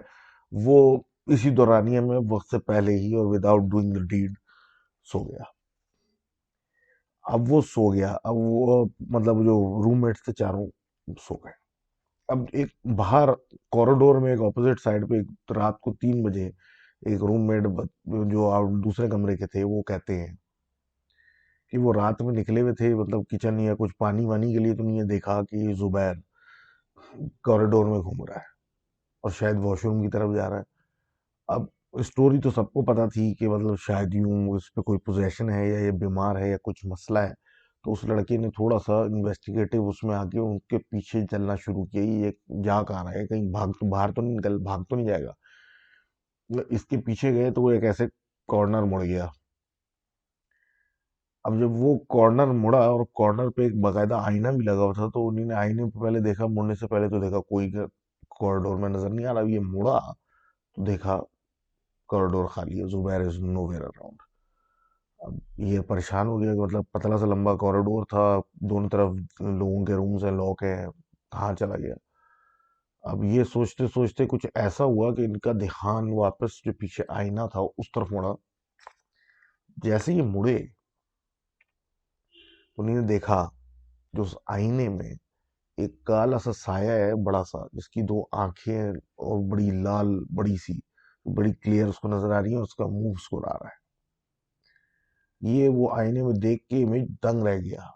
[SPEAKER 1] वो इसी दौरानिया में वक्त से पहले ही और विदाउट डूइंग द डीड सो गया। अब वो सो गया, अब वो मतलब जो रूममेट्स थे चारों सो गए। अब एक बाहर कॉरिडोर में एक ऑपोजिट साइड पे एक रात को 3 बजे एक रूममेट जो दूसरे कमरे के थे वो कहते हैं कि वो रात में निकले हुए थे, मतलब किचन या कुछ पानी वानी के लिए, तो नहीं देखा कि जुबैर कॉरिडोर में घूम रहा है और शायद वॉशरूम की तरफ जा रहा है। अब स्टोरी तो सबको पता थी कि मतलब शायद यूं इस पे कोई पोजेशन है या ये बीमार है या कुछ मसला है। तो उस लड़के ने थोड़ा सा इन्वेस्टिगेटिव उसमें आके उनके पीछे चलना शुरू किया, ये जा कहाँ रहा है, कहीं बाहर तो नहीं निकल, भाग तो नहीं जाएगा। मतलब इसके पीछे गए तो वो एक ऐसे कॉर्नर मुड़ गया। अब जब वो कॉर्नर मुड़ा, और कॉर्नर पे एक बकायदा आईना भी लगा हुआ था, तो उन्हीं ने आईने पे पहले देखा, मुड़ने से पहले तो देखा कोई कॉरिडोर में नजर नहीं आ रहा। ये मुड़ा तो देखा कॉरिडोर खाली है, जुबैर इज नोवेयर अराउंड। अब ये परेशान हो गया कि मतलब पतला सा लंबा कॉरिडोर था, दोनों तरफ लोगों के रूम्स हैं, लॉक है, कहाँ चला गया। अब ये सोचते सोचते कुछ ऐसा हुआ कि इनका ध्यान वापस जो पीछे आईना था उस तरफ मुड़ा। जैसे ये मुड़े तो उन्होंने देखा जो उस आईने में एक काला सा साया है बड़ा सा, जिसकी दो आंखें हैं और बड़ी लाल बड़ी सी, बड़ी क्लियर उसको नजर आ रही है, और उसका मुंह उसको आ रहा है। ये वो आईने में देख के इमेज दंग रह गया,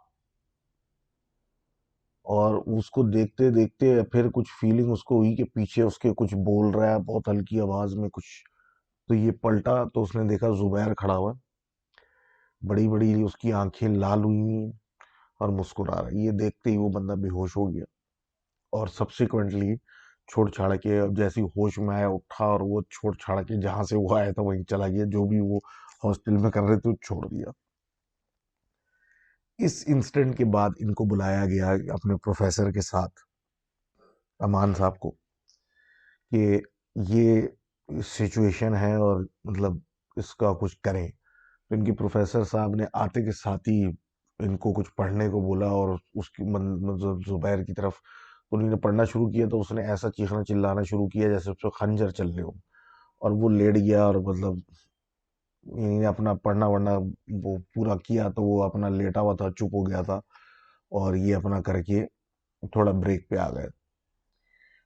[SPEAKER 1] और उसको देखते देखते फिर कुछ फीलिंग उसको हुई कि पीछे उसके कुछ बोल रहा है बहुत हल्की आवाज में कुछ। तो ये पलटा तो उसने देखा जुबैर खड़ा हुआ है, बड़ी बड़ी उसकी आंखें लाल हुई हुई हैं, और मुस्कुरा रहा है। ये देखते ही वो बंदा बेहोश हो गया, और सब्सिक्वेंटली छोड़ छाड़ के अब जैसे ही होश में आया उठा, और वो छोड़ छाड़ के जहां से वो आया था वहीं चला गया, जो भी वो हॉस्टल में कर रहे थे वो छोड़ दिया। इस इंसिडेंट के बाद इनको बुलाया गया अपने प्रोफेसर के साथ, अमान साहब को, कि ये सिचुएशन है और मतलब इसका कुछ करें। तो इनकी प्रोफेसर साहब ने आते के साथ ही इनको कुछ पढ़ने को बोला, और उसकी मतलब जुबैर की तरफ उन्होंने पढ़ना शुरू किया, तो उसने ऐसा चीखना चिल्लाना शुरू किया जैसे उसको खंजर चल रहे हो, और वो लेट गया, और मतलब इन्हें अपना पढ़ना वढ़ना वो पूरा किया, तो वो अपना लेटा हुआ था, चुप हो गया था, और ये अपना करके थोड़ा ब्रेक पे आ गए।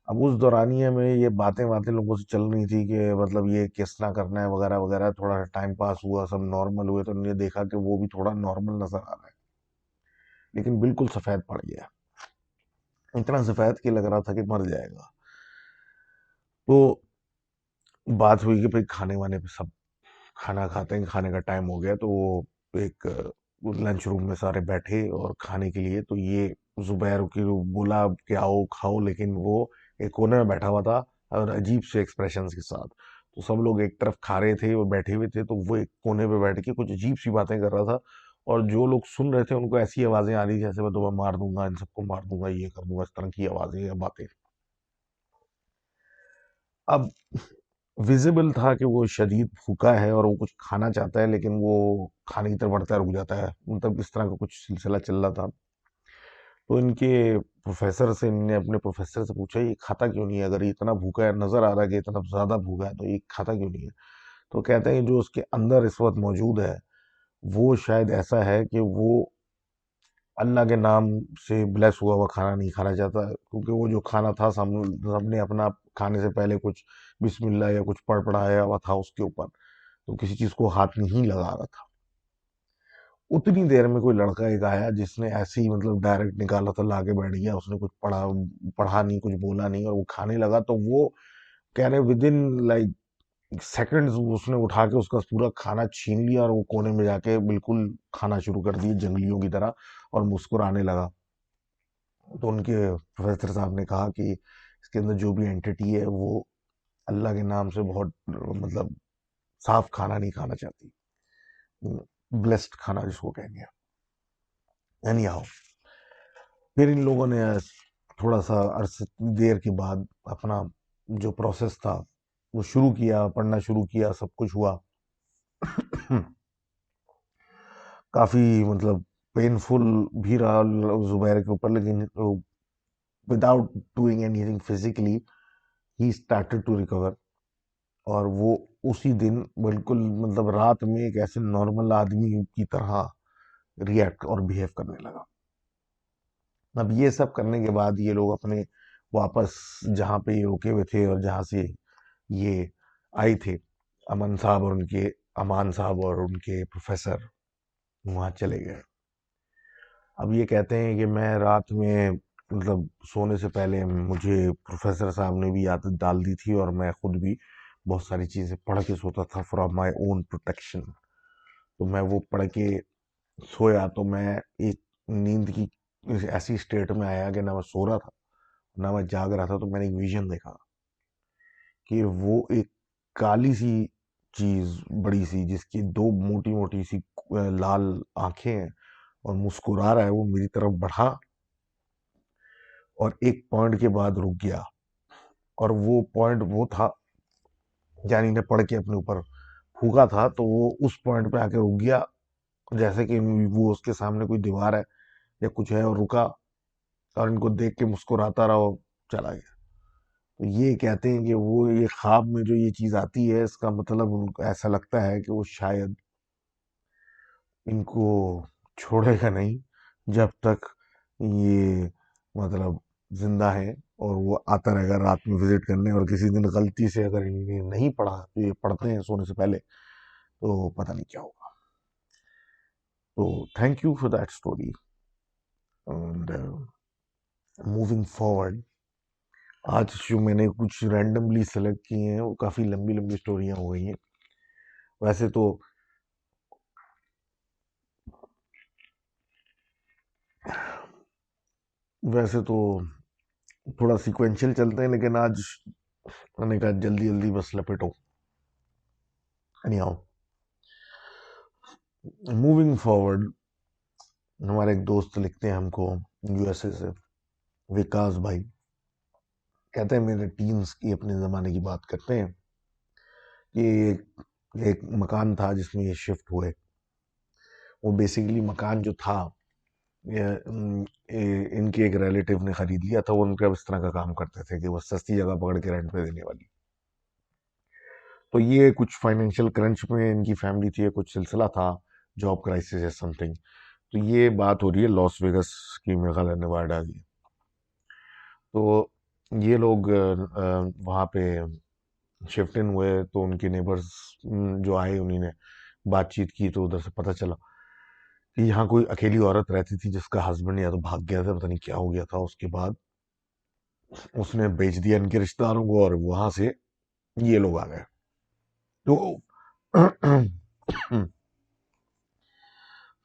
[SPEAKER 1] अब उस दौरानिए में ये बातें बातें लोगों से चल रही थी कि मतलब ये किस तरह करना है वगैरह वगैरह, थोड़ा टाइम पास हुआ, सब नॉर्मल हुए, तो उन्होंने देखा कि वो भी थोड़ा नॉर्मल नजर आ रहा है, लेकिन बिल्कुल सफेद पड़ गया, इतना सफेद कि लग रहा था कि मर जाएगा। तो बात हुई कि भाई खाने वाने पे सब खाना खाते हैं, खाने का टाइम हो गया, तो वो एक लंच रूम में सारे बैठे और खाने के लिए, तो ये जुबैर की बोला कि आओ खाओ, लेकिन वो एक कोने में बैठा हुआ था और अजीब से एक्सप्रेशंस के साथ। तो सब लोग एक तरफ खा रहे थे और बैठे हुए थे, तो वो एक कोने पे बैठ के कुछ अजीब सी बातें कर रहा था, और जो लोग सुन रहे थे उनको ऐसी आवाजें आ रही जैसे मैं तुम्हें मार दूंगा, इन सबको मार दूंगा, ये कर दूंगा, इस तरह की आवाजें या बातें। अब विजिबल था कि वो शदीद भूखा है और वो कुछ खाना चाहता है, लेकिन वो खाने की तरफ बढ़ता रुक जाता है, मतलब इस तरह का कुछ सिलसिला चल रहा था। तो इनके प्रोफेसर से, इनने अपने प्रोफेसर से पूछा ये खाता क्यों नहीं है, अगर ये इतना भूखा है, नजर आ रहा है कि इतना ज्यादा भूखा है, तो ये खाता क्यों नहीं है। तो कहते हैं जो उसके अंदर इस वक्त मौजूद है, वो शायद ऐसा है कि वो अल्लाह के नाम से ब्लेस हुआ हुआ खाना नहीं खाना चाहता, क्योंकि वो जो खाना था सबने अपना खाने से पहले कुछ बिस्मिल्लाह या कुछ पढ़ पढ़ाया हुआ था उसके ऊपर, तो किसी चीज को हाथ नहीं लगा रहा था। उतनी देर में कोई लड़का एक आया जिसने ऐसे ही मतलब डायरेक्ट निकाला था, लाके बैठ गया, उसने कुछ पढ़ा पढ़ा नहीं, कुछ बोला नहीं, और वो खाने लगा। तो वो कह रहे विद इन लाइक सेकंड्स उसने उठा के उसका पूरा खाना छीन लिया और वो कोने में जाके बिल्कुल खाना शुरू कर दिया जंगलियों की तरह, और मुस्कुराने लगा। तो उनके प्रोफेसर साहब ने कहा कि इसके अंदर जो भी एंटिटी है वो अल्लाह के नाम से बहुत मतलब साफ खाना नहीं खाना चाहती, ब्लेस्ड खाना जिसको कहेंगे। एनी हाउ, फिर इन लोगों ने थोड़ा सा अरसे देर के बाद अपना जो प्रोसेस था वो शुरू किया, पढ़ना शुरू किया, सब कुछ हुआ। काफी मतलब पेनफुल भी रहा जुबैर के ऊपर, लेकिन without doing anything physically he started to recover. और वो उसी दिन बिल्कुल मतलब रात में एक ऐसे नॉर्मल आदमी की तरह रिएक्ट और बिहेव करने लगा। अब ये सब करने के बाद ये लोग अपने वापस जहाँ पे ये रुके हुए थे और जहाँ से ये आए थे, अमन साहब और उनके अमान साहब और उनके प्रोफेसर, वहाँ चले गए। अब ये कहते हैं कि मैं रात में मतलब सोने से पहले मुझे प्रोफेसर साहब ने भी आदत डाल दी थी, और मैं खुद भी बहुत सारी चीज़ें पढ़ के सोता था फॉर माई ओन प्रोटेक्शन। तो मैं वो पढ़ के सोया, तो मैं एक नींद की ऐसी स्टेट में आया कि ना मैं सो रहा था ना मैं जाग रहा था। तो मैंने एक विजन देखा कि वो एक काली सी चीज, बड़ी सी, जिसकी दो मोटी मोटी सी लाल आंखें हैं और मुस्कुरा रहा है, वो मेरी तरफ बढ़ा और एक पॉइंट के बाद रुक गया। और वो पॉइंट वो था, यानी ने पढ़ के अपने ऊपर फूका था, तो वो उस पॉइंट पे आके रुक गया, जैसे कि वो उसके सामने कोई दीवार है या कुछ है, और रुका और इनको देख के मुस्कुराता रहा और चला गया। तो ये कहते हैं कि वो ये ख्वाब में जो ये चीज आती है, इसका मतलब उनको ऐसा लगता है कि वो शायद इनको छोड़ेगा नहीं जब तक ये मतलब जिंदा है, और वो आता रहेगा रात में विजिट करने। और किसी दिन गलती से अगर इन्हें नहीं पढ़ा, तो ये पढ़ते हैं सोने से पहले, तो पता नहीं क्या होगा। तो thank you for that story. And moving forward, आज जो मैंने कुछ रैंडमली सेलेक्ट किए हैं वो काफ़ी लंबी लंबी स्टोरियां हो गई हैं। वैसे तो वैसे तो थोड़ा सीक्वेंशियल चलते हैं, लेकिन आज मैंने कहा जल्दी जल्दी बस लपेटो। एनी हाउ, मूविंग फॉरवर्ड, हमारे एक दोस्त लिखते हैं हमको यूएसए से, विकास भाई। कहते हैं मेरे टीन्स की अपने ज़माने की बात करते हैं कि एक मकान था जिसमें ये शिफ्ट हुए। वो बेसिकली मकान जो था, इनके एक रिलेटिव ने खरीद लिया था। वो उनका इस तरह का काम करते थे कि वो सस्ती जगह पकड़ के रेंट पे देने वाली। तो ये कुछ फाइनेंशियल क्रंच में इनकी फैमिली थी, कुछ सिलसिला था, जॉब क्राइसिस या समथिंग। तो ये बात हो रही है लॉस वेगस की, मेरे ख्याल है नेवाडा की। तो ये लोग वहाँ पे शिफ्ट इन हुए, तो उनके नेबर्स जो आए उन्हीं ने बातचीत की, तो उधर से पता चला कि यहाँ कोई अकेली औरत रहती थी जिसका हस्बैंड या तो भाग गया था, पता नहीं क्या हो गया था। उसके बाद उसने बेच दिया इनके रिश्तेदारों को, और वहां से ये लोग आ गए। तो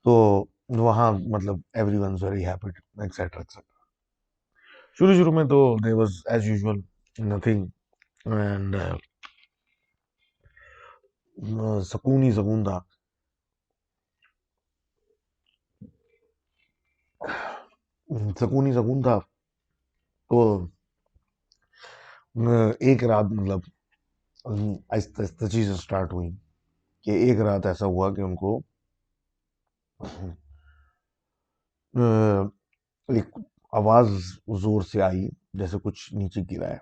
[SPEAKER 1] तो वहाँ मतलब every one very happy, etcetera etcetera. शुरू शुरू में तो there was as usual nothing, and सुकून ही सुकून था। सुकून ही सुकून था। तो एक रात मतलब आहिस्ता आहिस्ता चीजें स्टार्ट हुई कि एक रात ऐसा हुआ कि उनको अ, एक आवाज जोर से आई, जैसे कुछ नीचे गिरा है।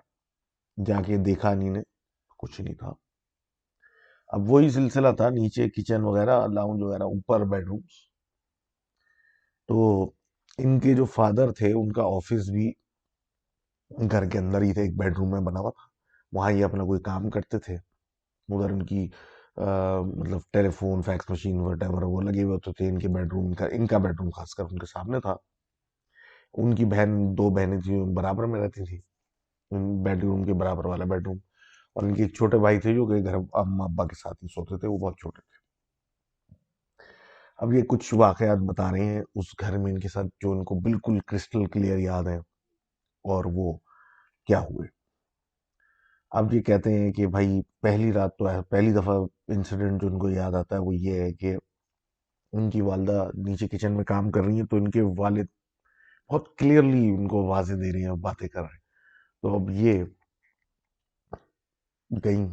[SPEAKER 1] जाके देखा नहीं ने, कुछ नहीं था। अब वही सिलसिला था, नीचे किचन वगैरह, लाउंज वगैरह, ऊपर बेडरूम्स। तो इनके जो फादर थे उनका ऑफिस भी घर के अंदर ही थे, एक बेडरूम में बना हुआ था। वहां ये अपना कोई काम करते थे। उधर इनकी मतलब टेलीफोन, फैक्स मशीन, वटेवर वो लगे हुए होते थे। इनके बेडरूम का, इनका बेडरूम खासकर उनके सामने था। उनकी बहन, दो बहनें थी, बराबर में रहती थी बेडरूम के बराबर वाला बेडरूम। और इनके एक छोटे भाई थे जो कि घर अम्मा अब्बा के साथ ही सोते थे, वो बहुत छोटे थे। अब ये कुछ वाकयात बता रहे हैं उस घर में इनके साथ, जो इनको बिल्कुल क्रिस्टल क्लियर याद है, और वो क्या हुए। अब ये कहते हैं कि भाई पहली रात तो पहली दफा इंसिडेंट जो इनको याद आता है वो ये है कि उनकी वालदा नीचे किचन में काम कर रही है, तो इनके वालिद बहुत क्लियरली उनको आवाजें दे रही हैं, बातें कर रहे हैं। तो अब ये गई,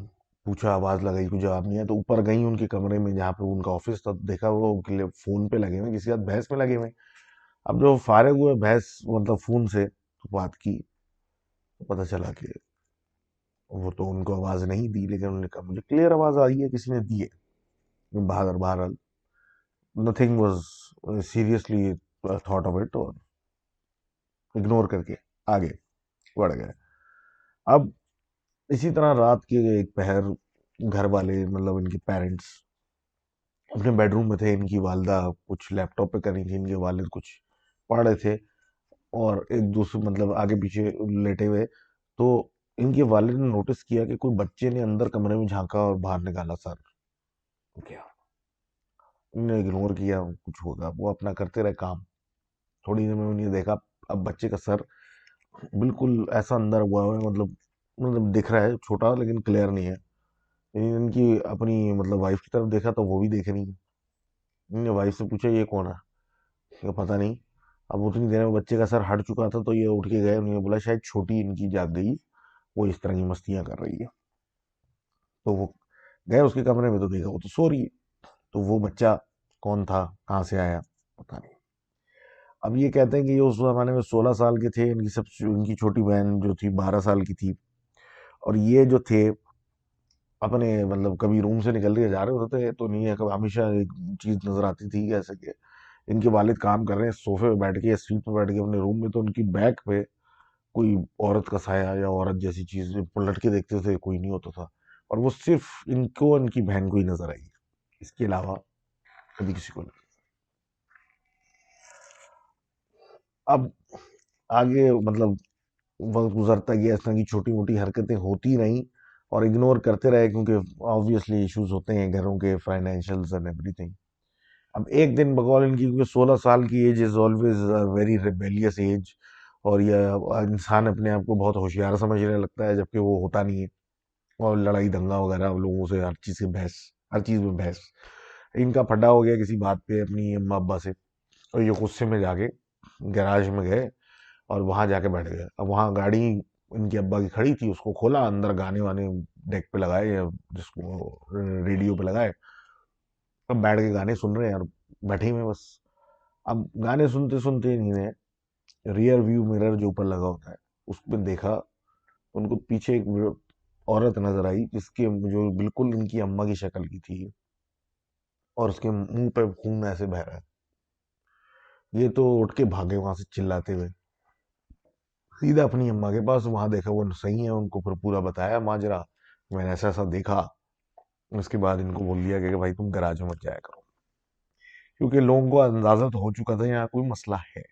[SPEAKER 1] पूछा, आवाज लगाई, कोई जवाब नहीं है, तो ऊपर गई उनके कमरे में जहाँ पे उनका ऑफिस था। देखा वो फोन पे लगे हुए, किसी के साथ बहस में लगे हुए। अब जो फारिग हुए बहस मतलब फोन से, तो बात की, तो पता चला कि वो तो उनको आवाज नहीं दी, लेकिन उन्होंने कहा मुझे क्लियर आवाज आई है, किसी ने दी है। बहादुर बहरहाल nothing was seriously thought of it, और इग्नोर करके आगे बढ़ गए। अब इसी तरह रात के एक पहर घर वाले मतलब इनके पेरेंट्स अपने बेडरूम में थे। इनकी वालदा कुछ लैपटॉप पे कर रही थी, इनके वालिद कुछ पढ़ रहे थे, और एक दूसरे मतलब आगे पीछे लेटे हुए। तो इनके वालिद ने नोटिस किया कि कोई बच्चे ने अंदर कमरे में झांका और बाहर निकाला सर। क्या, इन्होंने इग्नोर किया, कुछ होगा, वो अपना करते रहे काम। थोड़ी देर में उन्हें देखा, अब बच्चे का सर बिल्कुल ऐसा अंदर हुआ है, मतलब दिख रहा है छोटा, लेकिन क्लियर नहीं है। इनकी अपनी मतलब वाइफ की तरफ देखा, तो वो भी देख रही है। इनने वाइफ से पूछा ये कौन है, क्या पता नहीं। अब उतनी देर में बच्चे का सर हट चुका था, तो ये उठ के गए। उन्होंने बोला शायद छोटी इनकी जाग गई, वो इस तरह की मस्तियां कर रही है। तो वो गए उसके कमरे में, तो देखा वो तो सो रही है। तो वो बच्चा कौन था, कहाँ से आया, पता नहीं। अब ये कहते हैं कि ये उस जमाने में 16 साल के थे, इनकी छोटी बहन जो थी 12 साल की थी। और ये जो थे अपने मतलब कभी रूम से निकल के जा रहे होते थे, तो नहीं है कभी, हमेशा एक चीज नजर आती थी ऐसे कि इनके वालिद काम कर रहे हैं सोफे पे बैठ के या सीट पे बैठ के अपने रूम में, तो उनकी बैक पे कोई औरत का साया या औरत जैसी चीज पलट के देखते थे, कोई नहीं होता था। और वो सिर्फ इनको, इनकी बहन को ही नजर आई, इसके अलावा कभी किसी को नहीं। अब आगे मतलब वक्त गुजरता गया, इस तरह की छोटी मोटी हरकतें होती रहीं, और इग्नोर करते रहे, क्योंकि ऑब्वियसली इश्यूज होते हैं घरों के, फाइनेंशियल्स एंड एवरीथिंग। अब एक दिन बकौल इनकी, क्योंकि 16 साल की age is always very rebellious age, और यह इंसान अपने आप को बहुत होशियार समझने लगता है, जबकि वो होता नहीं है। और लड़ाई दंगा वगैरह लोगों से, हर चीज से बहस, हर चीज में बहस। इनका फड्डा हो गया किसी बात पे अपनी अम्मा अब्बा से, और ये गुस्से में जाके गैराज में गए, और वहां जाके बैठ गए। अब वहां गाड़ी इनके अब्बा की खड़ी थी, उसको खोला, अंदर गाने वाने डेक पे लगाए, या जिसको रेडियो पे लगाए। अब बैठ के गाने सुन रहे हैं यार, बैठे में बस। अब गाने सुनते सुनते इन्हें रियर व्यू मिरर जो ऊपर लगा होता है, उसमें देखा। उनको पीछे एक औरत नजर आई, जिसके जो बिल्कुल इनकी अम्मा की शक्ल की थी, और उसके मुंह पे खून ऐसे बह रहा है। ये तो उठ के भागे वहां से चिल्लाते हुए। सीधा अपनी अम्मा के पास, वहां देखा वो सही है, उनको फिर पूरा बताया माजरा, मैंने ऐसा ऐसा देखा। उसके बाद इनको बोल दिया कि भाई तुम गैराज में मत जाया करो, क्योंकि लोगों को अंदाजा तो हो चुका था यहाँ कोई मसला है।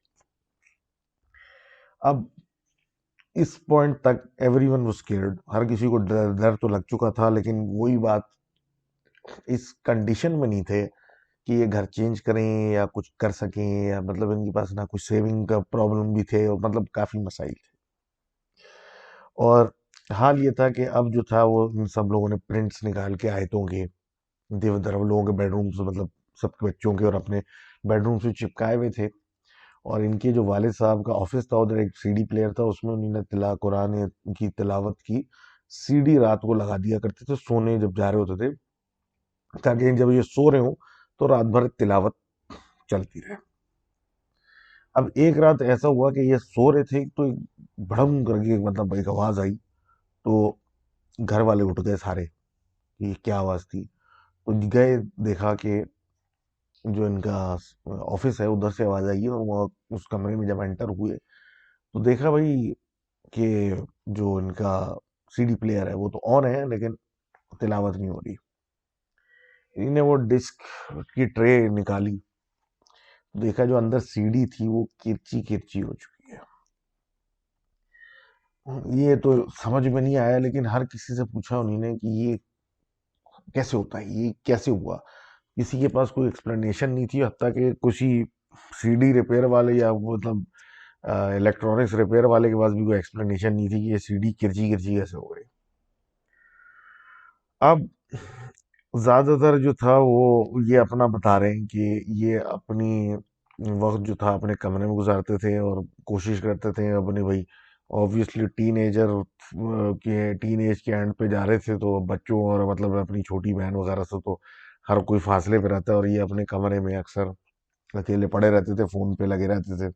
[SPEAKER 1] अब इस पॉइंट तक एवरीवन वाज स्केर्ड, हर किसी को डर डर तो लग चुका था, लेकिन वही बात, इस कंडीशन में नहीं थे कि ये घर चेंज करें या कुछ कर सकें, या मतलब इनके पास ना कुछ सेविंग का प्रॉब्लम भी थे, और मतलब काफी मसाइल थे। और हाल ये था कि अब जो था वो इन सब लोगों ने प्रिंट्स निकाल के आयतों के देवधर्म लोगों के बेडरूम से, मतलब सबके बच्चों के और अपने बेडरूम से चिपकाए हुए थे। और इनके जो वालिद साहब का ऑफिस था, उधर एक सीडी प्लेयर था, उसमें उन्होंने कुरान की तिलावत की सीडी रात को लगा दिया करते थे सोने जब जा रहे होते थे, ताकि जब ये सो रहे हो तो रात भर तिलावत चलती रहे। अब एक रात ऐसा हुआ कि ये सो रहे थे, तो एक भड़म करके मतलब एक आवाज आई। तो घर वाले उठ गए सारे कि क्या आवाज थी। तो गए, देखा कि जो इनका ऑफिस है उधर से आवाज आई है, और वो उस कमरे में जब एंटर हुए तो देखा भाई कि जो इनका सीडी प्लेयर है वो तो ऑन है, लेकिन तिलावत नहीं हो रही। इन्हें वो डिस्क की ट्रे निकाली, देखा जो अंदर सीडी थी वो किरची किरची हो चुकी है। ये तो समझ में नहीं आया, लेकिन हर किसी से पूछा उन्होंने कि ये कैसे होता है, ये कैसे हुआ। किसी के पास कोई एक्सप्लेनेशन नहीं थी, हत्ता कि कुछ ही सीडी रिपेयर वाले या वो मतलब इलेक्ट्रॉनिक्स रिपेयर वाले के पास भी कोई एक्सप्लेनेशन नहीं थी कि ये सीडी किरची किरची कैसे हो गई। अब ज्यादातर जो था वो ये अपना बता रहे हैं कि ये अपनी वक्त जो था अपने कमरे में गुजारते थे, और कोशिश करते थे अपने भाई, ऑब्वियसली टीन एज के एंड पे जा रहे थे, तो बच्चों और मतलब अपनी छोटी बहन वगैरह से तो हर कोई फासले पे रहता है, और ये अपने कमरे में अक्सर अकेले पड़े रहते थे, फोन पे लगे रहते थे।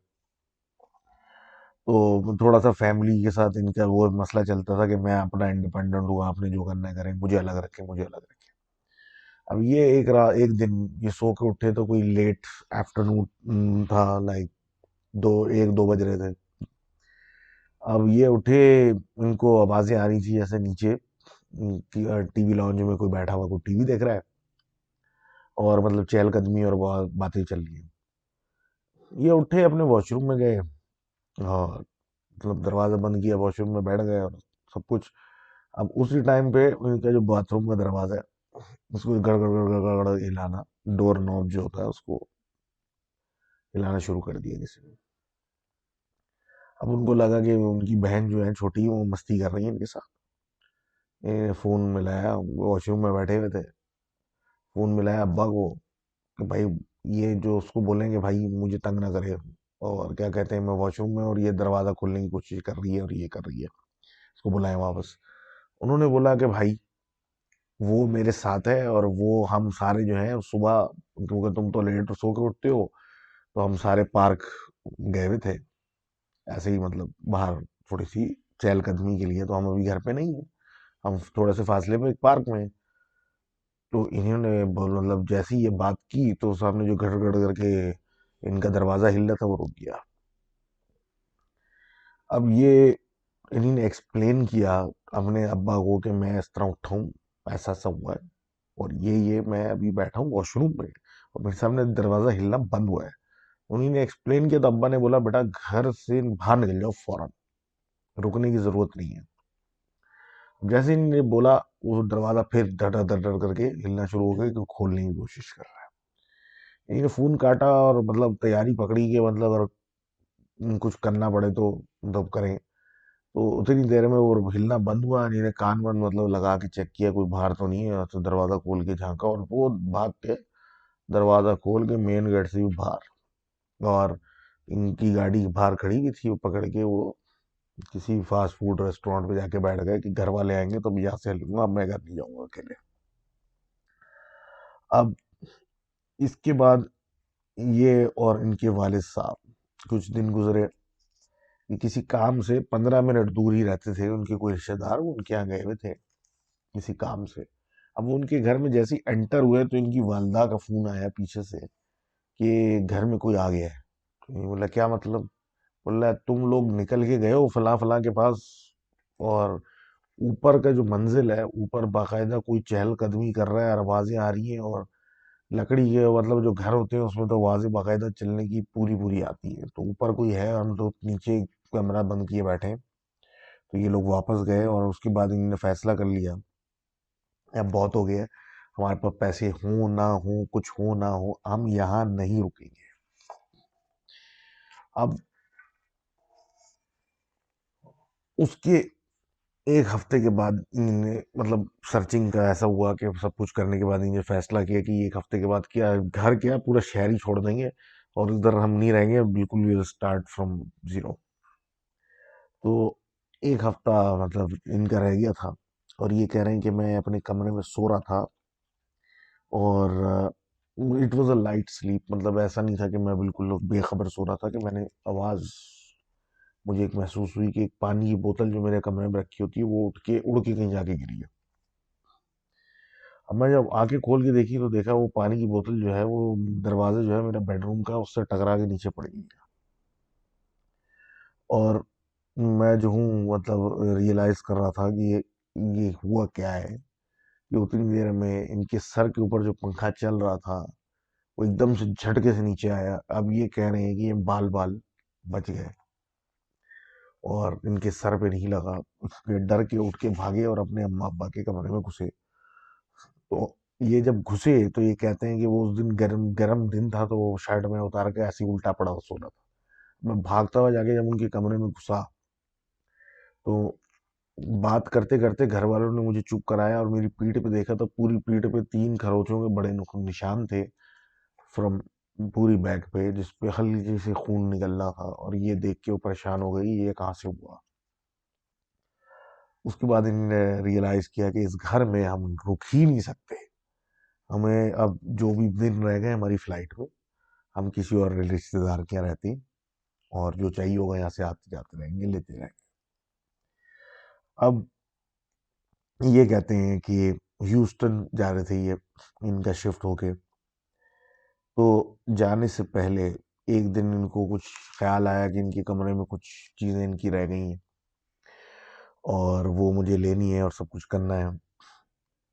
[SPEAKER 1] तो थोड़ा सा फैमिली के साथ इनका वो मसला चलता था कि मैं अपना इंडिपेंडेंट हूँ, आपने जो करना है करें, मुझे अलग रखें, मुझे अलग रखें। अब ये एक दिन ये सो के उठे तो कोई लेट आफ्टरनून था, लाइक 2 1 2 बज रहे थे। अब ये उठे, इनको आवाजें आ रही थी जैसे नीचे टीवी लॉन्ज में कोई बैठा हुआ, कोई टीवी देख रहा है, और मतलब चहलकदमी और बहुत बातें चल रही है। ये उठे अपने वॉशरूम में गए, और मतलब दरवाजा बंद किया, वॉशरूम में बैठ गए और सब कुछ। अब उसी टाइम पे उनका जो बाथरूम का दरवाजा है उसको गड़गड़ गड़गड़ गड़गड़ हिलाना, डोर नॉब जो होता है उसको हिलाना शुरू कर दिया किसी ने। अब उनको लगा कि उनकी बहन जो है छोटी, वो मस्ती कर रही है इनके साथ। फोन मिलाया, वॉशरूम में बैठे हुए थे, फोन मिलाया अब्बा को कि भाई ये जो उसको बोलेंगे भाई मुझे तंग ना करे, और क्या कहते हैं मैं वॉशरूम में, और ये दरवाजा खोलने की कोशिश कर रही है और ये कर रही है, उसको बुलाए वापस। उन्होंने बोला कि भाई वो मेरे साथ है, और वो हम सारे जो हैं सुबह, क्योंकि तुम तो लेट सो के उठते हो, तो हम सारे पार्क गए हुए थे ऐसे ही, मतलब बाहर थोड़ी सी चहलकदमी के लिए, तो हम अभी घर पे नहीं है, हम थोड़े से फासले में एक पार्क में हैं। तो इन्होंने मतलब जैसे ही ये बात की, तो सामने जो गड़ गड़ करके इनका दरवाजा हिल रहा था वो रुक गया। अब ये इन्होंने एक्सप्लेन किया अपने अब्बा को कि मैं इस तरह उठा हूँ, ऐसा सब हुआ है, और ये मैं अभी बैठा हूँ वॉशरूम में, और मेरे सामने दरवाजा हिलना बंद हुआ है। उन्होंने एक्सप्लेन किया, तो अब्बा ने बोला बेटा घर से बाहर निकल जाओ फौरन, रुकने की जरूरत नहीं है। जैसे ही इन्होंने बोला, वो दरवाजा फिर धड़ धड़ धड़ करके हिलना शुरू हो गया, कि खोलने की कोशिश कर रहा है। इन्होंने फोन काटा और मतलब तैयारी पकड़ी कि मतलब अगर कुछ करना पड़े तो मतलब करें। तो उतनी देर में वो हिलना बंद हुआ, इन्होंने कान वान मतलब लगा के चेक किया कोई बाहर तो नहीं है, तो दरवाजा खोल के झांका, और वो भाग के दरवाजा खोल के मेन गेट से भी बाहर, और इनकी गाड़ी बाहर खड़ी हुई थी, वो पकड़ के वो किसी फास्ट फूड रेस्टोरेंट पे जाके बैठ गए कि घर वाले आएंगे तो मैं यहाँ से लूंगा, अब मैं घर नहीं जाऊंगा अकेले। अब इसके बाद ये और इनके वालिद साहब, कुछ दिन गुजरे कि किसी काम से 15 मिनट दूर ही रहते थे, उनके कोई रिश्तेदार वो उनके यहाँ गए हुए थे किसी काम से। अब वो उनके घर में जैसे ही एंटर हुए, तो इनकी वालदा का फोन आया पीछे से कि घर में कोई आ गया है। तो ये बोला क्या मतलब, बोल रहा है तुम लोग निकल के गए हो फला फला के पास, और ऊपर का जो मंजिल है, ऊपर बाकायदा कोई चहलकदमी कर रहा है और आवाजें आ रही हैं, और लकड़ी के मतलब जो घर होते हैं उसमें तो आवाजें बाकायदा चलने की पूरी पूरी आती है। तो ऊपर कोई है, हम तो नीचे कमरा बंद किए बैठे हैं। तो ये लोग वापस गए और उसके बाद इन्होंने फैसला कर लिया, अब बहुत हो गया, हमारे पास पैसे हो ना हो, कुछ हो ना हो, हम यहाँ नहीं रुकेंगे। अब उसके एक हफ्ते के बाद इन्होंने मतलब सर्चिंग का ऐसा हुआ कि सब कुछ करने के बाद इन्होंने फैसला किया कि एक हफ्ते के बाद क्या घर, क्या पूरा शहर ही छोड़ देंगे, और इधर हम नहीं रहेंगे बिल्कुल, वी स्टार्ट फ्रॉम जीरो। तो एक हफ्ता मतलब इनका रह गया था, और ये कह रहे हैं कि मैं अपने कमरे में सो रहा था, और it was a light sleep, मतलब ऐसा नहीं था कि मैं बिल्कुल बेखबर सो रहा था, कि मैंने आवाज़, मुझे एक महसूस हुई कि एक पानी की बोतल जो मेरे कमरे में रखी होती है वो उठ के उड़ के कहीं जाके गिरी है। अब मैं जब आंखें खोल के देखी तो देखा वो पानी की बोतल जो है वो दरवाजे जो है मेरा बेडरूम का, उससे टकरा के नीचे पड़ गई। और मैं जो हूँ मतलब रियलाइज कर रहा था कि ये हुआ क्या है, कि उतनी देर में इनके सर के ऊपर जो पंखा चल रहा था वो एकदम से झटके से नीचे आया। अब ये कह रहे हैं कि ये बाल बाल बच गए, और इनके सर पे नहीं लगा। उसके डर के उठ के भागे और अपने अम्मा अब्बा के कमरे में घुसे। तो ये जब घुसे तो ये कहते हैं कि वो उस दिन गर्म गर्म दिन था, तो वो शर्ट में उतार के ऐसे ही उल्टा पड़ा सो रहा था। मैं भागता हुआ जाके जब उनके कमरे में घुसा, तो बात करते करते घर वालों ने मुझे चुप कराया, और मेरी पीठ पे देखा तो पूरी पीठ पे 3 खरोचों के बड़े निशान थे, फ्रॉम पूरी बैक पे, जिसपे हल्के से खून निकल रहा था। और ये देख के वो परेशान हो गई, ये कहाँ से हुआ। उसके बाद इन्होंने रियलाइज किया कि इस घर में हम रुक ही नहीं सकते, हमें अब जो भी दिन रह गए हमारी फ्लाइट में, हम किसी और रिश्तेदार के यहाँ रहते, और जो चाहिए होगा यहाँ से आते जाते रहेंगे, लेते रहेंगे। अब ये कहते हैं कि ह्यूस्टन जा रहे थे ये, इनका शिफ्ट होके। तो जाने से पहले एक दिन इनको कुछ ख्याल आया कि इनके कमरे में कुछ चीज़ें इनकी रह गई हैं, और वो मुझे लेनी है और सब कुछ करना है।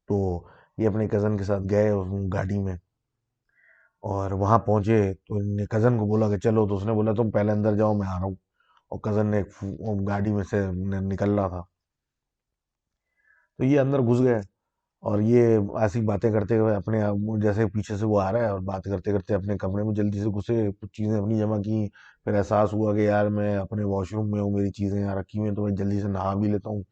[SPEAKER 1] तो ये अपने कज़न के साथ गए उस गाड़ी में, और वहाँ पहुँचे तो इनने कज़न को बोला कि चलो, तो उसने बोला तुम पहले अंदर जाओ, मैं आ रहा हूँ। और कज़न ने वो गाड़ी में से निकल रहा था, तो ये अंदर घुस गए, और ये ऐसी बातें करते हुए अपने जैसे पीछे से वो आ रहा है, और बात करते करते अपने कमरे में जल्दी से घुसे, कुछ चीज़ें अपनी जमा की। फिर एहसास हुआ कि यार मैं अपने वॉशरूम में हूँ, मेरी चीज़ें यहाँ रखी हुई हैं, तो मैं जल्दी से नहा भी लेता हूँ।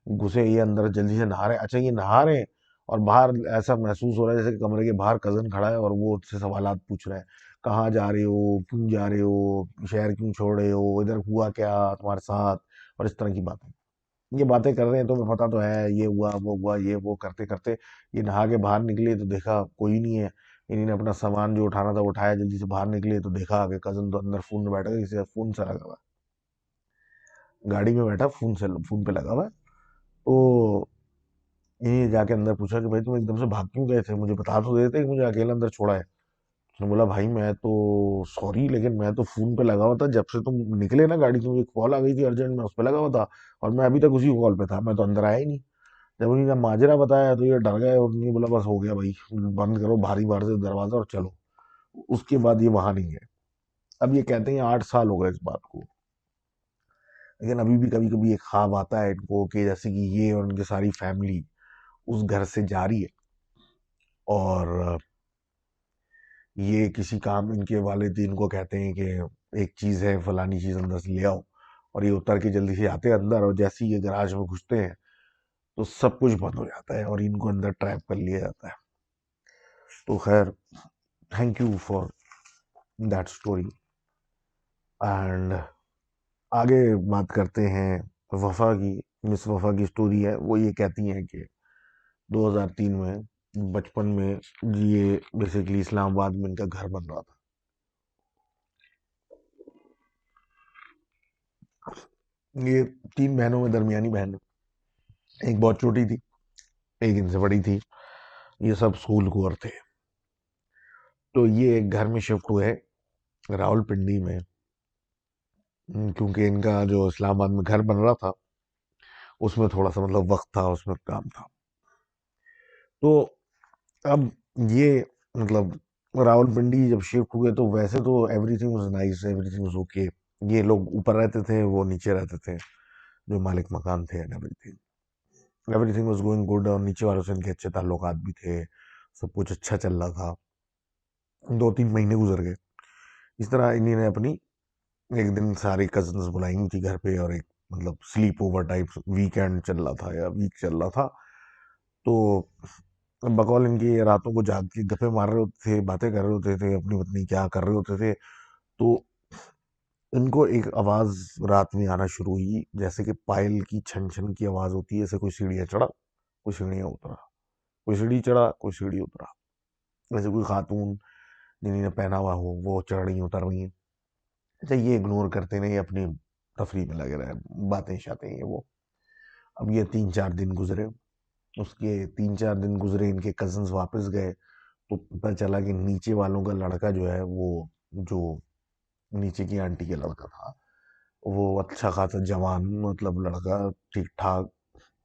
[SPEAKER 1] घुसे ये अंदर, जल्दी से नहा रहे हैं। अच्छा, ये नहा रहे हैं, और बाहर ऐसा महसूस हो रहा है जैसे कि कमरे के बाहर कज़न खड़ा है और वो उससे सवालात पूछ रहा है, कहाँ जा रहे हो, क्यों जा रहे हो, शहर क्यों छोड़ रहे हो, इधर हुआ क्या तुम्हारे साथ, और इस तरह की बातें। ये बातें कर रहे हैं, तो मैं पता तो है ये हुआ, ये वो करते करते ये नहा के बाहर निकले, तो देखा कोई नहीं है। इन्होंने अपना सामान जो उठाना था उठाया, जल्दी से बाहर निकले तो देखा कि कजन तो अंदर फोन में बैठा है, किसी का फोन से लगा हुआ है। गाड़ी में बैठा, फोन पे लगा हुआ है। तो ये जाके अंदर पूछा कि भाई तुम एकदम से भाग क्यों गए थे, मुझे बता तो देते कि मुझे अकेला अंदर छोड़ा है। उसने बोला भाई मैं तो सॉरी, लेकिन मैं तो फोन पे लगा हुआ था, जब से तुम निकले ना गाड़ी से मुझे कॉल आ गई थी अर्जेंट, में उस पे लगा हुआ था, और मैं अभी तक उसी कॉल पे था, मैं तो अंदर आया ही नहीं। जब उन्होंने माजरा बताया तो ये डर गए, और उन्होंने बोला बस हो गया भाई, बंद करो भारी बार से दरवाजा और चलो। उसके बाद ये वहां नहीं है। अब ये कहते हैं 8 साल हो गए इस बात को, लेकिन अभी भी कभी कभी एक ख्वाब आता है इनको कि जैसे कि ये और उनकी सारी फैमिली उस घर से जा रही है, और ये किसी काम, इनके वालिद को कहते हैं कि एक चीज है, फलानी चीज अंदर से ले आओ, और ये उतर के जल्दी से आते हैं अंदर, और जैसे ही ये गराज में घुसते हैं तो सब कुछ बंद हो जाता है और इनको अंदर ट्रैप कर लिया जाता है। तो खैर, thank you for that story. And आगे बात करते हैं वफा की। मिस वफा की स्टोरी है, वो ये कहती हैं कि 2003 में बचपन में ये बेसिकली इस्लामाबाद में इनका घर बन रहा था। ये 3 बहनों में दरमियानी बहन है, एक बहुत छोटी थी, एक इनसे बड़ी थी। ये सब स्कूल गोअर थे। तो ये एक घर में शिफ्ट हुए रावलपिंडी में, क्योंकि इनका जो इस्लामाबाद में घर बन रहा था उसमें थोड़ा सा मतलब वक्त था, उसमें काम था। तो अब ये मतलब रावलपिंडी जब शिफ्ट हुए तो वैसे तो everything was nice, everything was okay. ये लोग ऊपर रहते थे, वो नीचे रहते थे, जो मालिक मकान थे, and everything everything was going good. और नीचे वालों से इनके अच्छे ताल्लुकात भी थे, सब कुछ अच्छा चल रहा था। 2-3 महीने गुजर गए। इस तरह इन्हीं ने अपनी एक दिन सारी कजन्स बुलाई थी घर पे, और एक मतलब स्लीप ओवर टाइप वीकेंड चल रहा था या वीक चल रहा था। तो बकौल इनकी रातों को जाग के गप्पे मार रहे होते थे, बातें कर रहे होते थे, अपनी पत्नी क्या कर रहे होते थे। तो इनको एक आवाज रात में आना शुरू हुई, जैसे कि पायल की छन छन की आवाज होती है, ऐसे कोई सीढ़ियाँ चढ़ा, कोई सीढ़ियाँ उतरा, कोई सीढ़ी चढ़ा, कोई सीढ़ी उतरा। जैसे कोई खातून जिन्हें पहना हुआ हो वो चढ़ रही उतर रही है। अच्छा, ये इग्नोर करते नहीं, अपनी तफरी में लगे रहे, बातें शातें ये वो। अब ये 3-4 दिन गुजरे। उसके 3-4 दिन गुजरे, इनके कजन्स वापस गए, तो पता चला कि नीचे वालों का लड़का जो है, वो जो नीचे की आंटी का लड़का था, वो अच्छा खासा जवान मतलब लड़का, ठीक ठाक,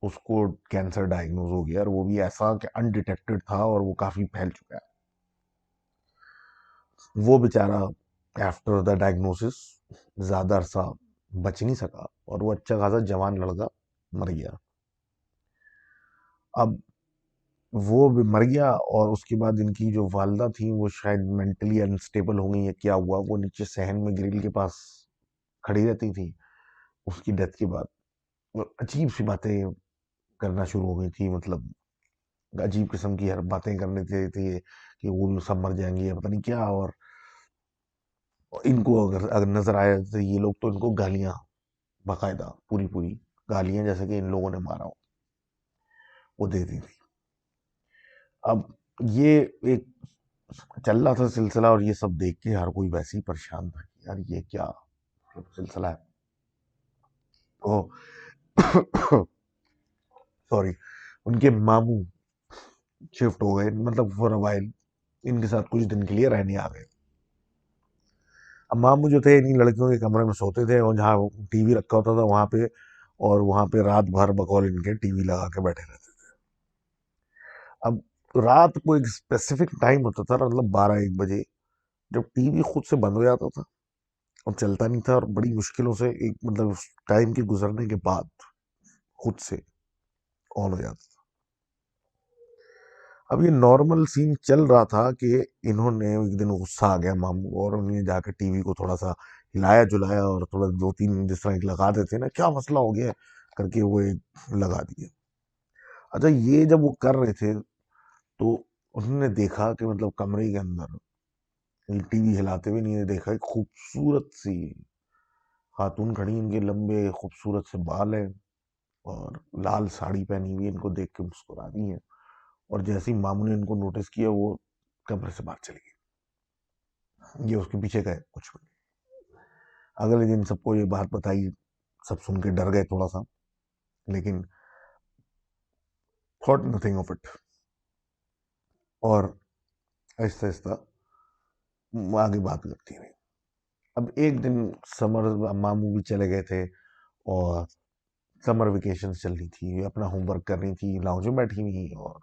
[SPEAKER 1] उसको कैंसर डायग्नोज हो गया, और वो भी ऐसा कि अनडिटेक्टेड था, और वो काफी फैल चुका है। वो बेचारा आफ्टर द डायग्नोसिस ज्यादा अरसा बच नहीं सका, और वो अच्छा खासा जवान लड़का मर गया। अब वो भी मर गया, और उसके बाद इनकी जो वालदा थी वो शायद मेंटली अनस्टेबल हो गई है, क्या हुआ, वो नीचे सहन में ग्रिल के पास खड़ी रहती थी। उसकी डेथ के बाद वो अजीब सी बातें करना शुरू हो गई थी, मतलब अजीब किस्म की हर बातें करने थे कि वो सब मर जाएंगे या पता नहीं क्या। और इनको अगर अगर नजर आया तो ये लोग तो इनको गालियां, बाकायदा पूरी पूरी गालियां, जैसे कि इन लोगों ने मारा हो, वो देती थी। अब ये एक चल रहा था सिलसिला, और ये सब देख के हर कोई वैसे ही परेशान था कि यार ये क्या मतलब सिलसिला है। तो सॉरी, उनके मामू शिफ्ट हो गए, मतलब फॉर अ वाइल इनके साथ कुछ दिन के लिए रहने आ गए। अब मामू जो थे इन्हीं लड़कियों के कमरे में सोते थे, और जहाँ टीवी रखा होता था वहां पे, और वहां पे रात भर बकौल इनके टीवी लगा के बैठे रहते थे। अब रात को एक स्पेसिफिक टाइम होता था, मतलब 12-1 बजे, जब टीवी खुद से बंद हो जाता था और चलता नहीं था, और बड़ी मुश्किलों से एक मतलब उस टाइम के गुजरने के बाद खुद से ऑन हो जाता था। अब ये नॉर्मल सीन चल रहा था कि इन्होंने एक दिन गुस्सा आ गया मामू को, और उन्हें जाकर टीवी को थोड़ा सा हिलाया जुलाया, और थोड़ा 2-3 जिस तरह एक लगा देते ना, क्या मसला हो गया है, करके वो एक लगा दिए। अच्छा, ये जब वो कर रहे थे तो उन्होंने देखा कि मतलब कमरे के अंदर टीवी हिलाते हुए नहीं देखा, एक खूबसूरत सी खातून खड़ी, इनके लंबे खूबसूरत से बाल है, और लाल साड़ी पहनी हुई है, इनको देख के मुस्कुरा रही है। और जैसे ही मामू ने इनको नोटिस किया, वो कमरे से बाहर चली गई, ये उसके पीछे गए कुछ भी। अगले दिन सबको ये बात बताई, सब सुन के डर गए थोड़ा सा, लेकिन थॉट नथिंग ऑफ इट, और आहिस्ता आहिस्ता आगे बात करती रही। अब एक दिन समर, मामू भी चले गए थे, और समर वेकेशन चल रही थी, अपना होमवर्क कर रही थी, लाउंज में बैठी हुई, और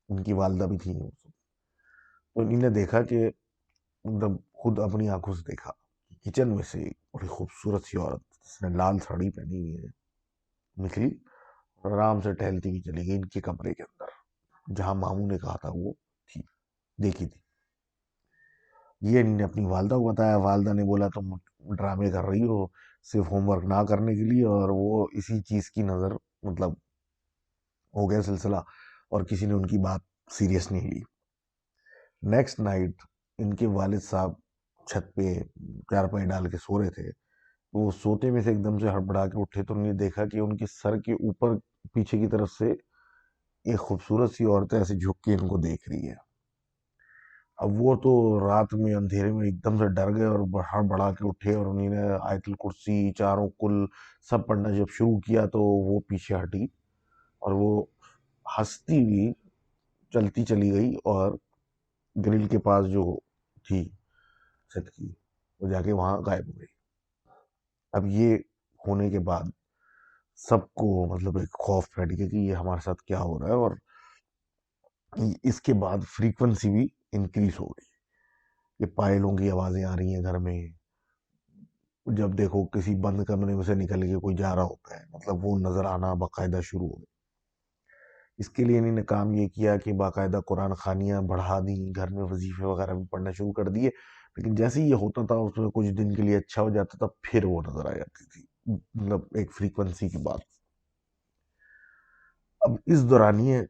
[SPEAKER 1] उनकी वालदा भी थी। तो इन्होंने देखा कि मतलब खुद अपनी आंखों से देखा, किचन में से एक बड़ी खूबसूरत सी औरत जिसने लाल साड़ी पहनी हुई है निकली, और आराम से टहलती हुई चली गई इनके कमरे के अंदर, जहां मामू ने कहा था वो थी, देखी थी। ये इन्होंने अपनी वालदा को बताया, वालदा ने बोला तुम ड्रामे कर रही हो सिर्फ होमवर्क ना करने के लिए, और वो इसी चीज की नजर मतलब हो गया सिलसिला, और किसी ने उनकी बात सीरियस नहीं ली। नेक्स्ट नाइट इनके वालिद साहब छत पे चारपाई डाल के सो रहे थे, तो वो सोते में से एकदम से हड़बड़ा के उठे, तो उन्होंने देखा कि उनके सर के ऊपर पीछे की तरफ से एक खूबसूरत सी औरत ऐसे झुक के इनको देख रही है। अब वो तो रात में अंधेरे में एकदम से डर गए, और हड़बड़ा के उठे, और उन्होंने आयतुल कुर्सी चारों कुल सब पढ़ना जब शुरू किया, तो वो पीछे हटी, और वो हंसती हुई चलती चली गई, और ग्रिल के पास जो थी छत की, वो जाके वहां गायब हो गई। अब ये होने के बाद सबको मतलब एक खौफ बैठ गया कि ये हमारे साथ क्या हो रहा है, और इसके बाद फ्रीक्वेंसी भी इंक्रीज हो गई। ये पायलों की आवाजें आ रही हैं घर में, जब देखो किसी बंद कमरे में से निकल के कोई जा रहा होता है, मतलब वो नजर आना बाकायदा शुरू हो गया। इसके लिए इन्होंने काम ये किया कि बाकायदा कुरान खानियाँ बढ़ा दी, घर में वजीफे वगैरह भी पढ़ना शुरू कर दिए। लेकिन जैसे ही ये होता था, उसमें कुछ दिन के लिए अच्छा हो जाता था, फिर वो नजर आ जाती थी, मतलब एक फ्रीक्वेंसी की बात। अब इस दौरान ये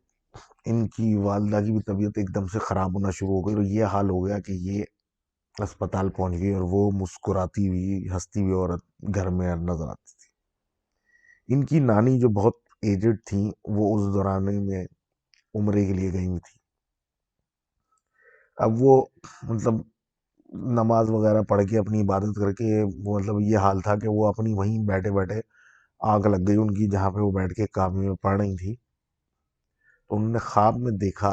[SPEAKER 1] इनकी वालदा की भी तबीयत एकदम से खराब होना शुरू हो गई, और ये हाल हो गया कि ये अस्पताल पहुंच गई, और वो मुस्कुराती हुई हंसती हुई औरत घर में नजर आती थी। इनकी नानी जो बहुत एजेड थी, वो उस दौरान में उम्रे के लिए गई हुई थी। अब वो मतलब नमाज वगैरह पढ़ के अपनी इबादत करके, वो मतलब ये हाल था कि वो अपनी वहीं बैठे बैठे आग लग गई उनकी, जहाँ पे वो बैठ के काबे में पढ़ रही थी। तो उन्होंने ख्वाब में देखा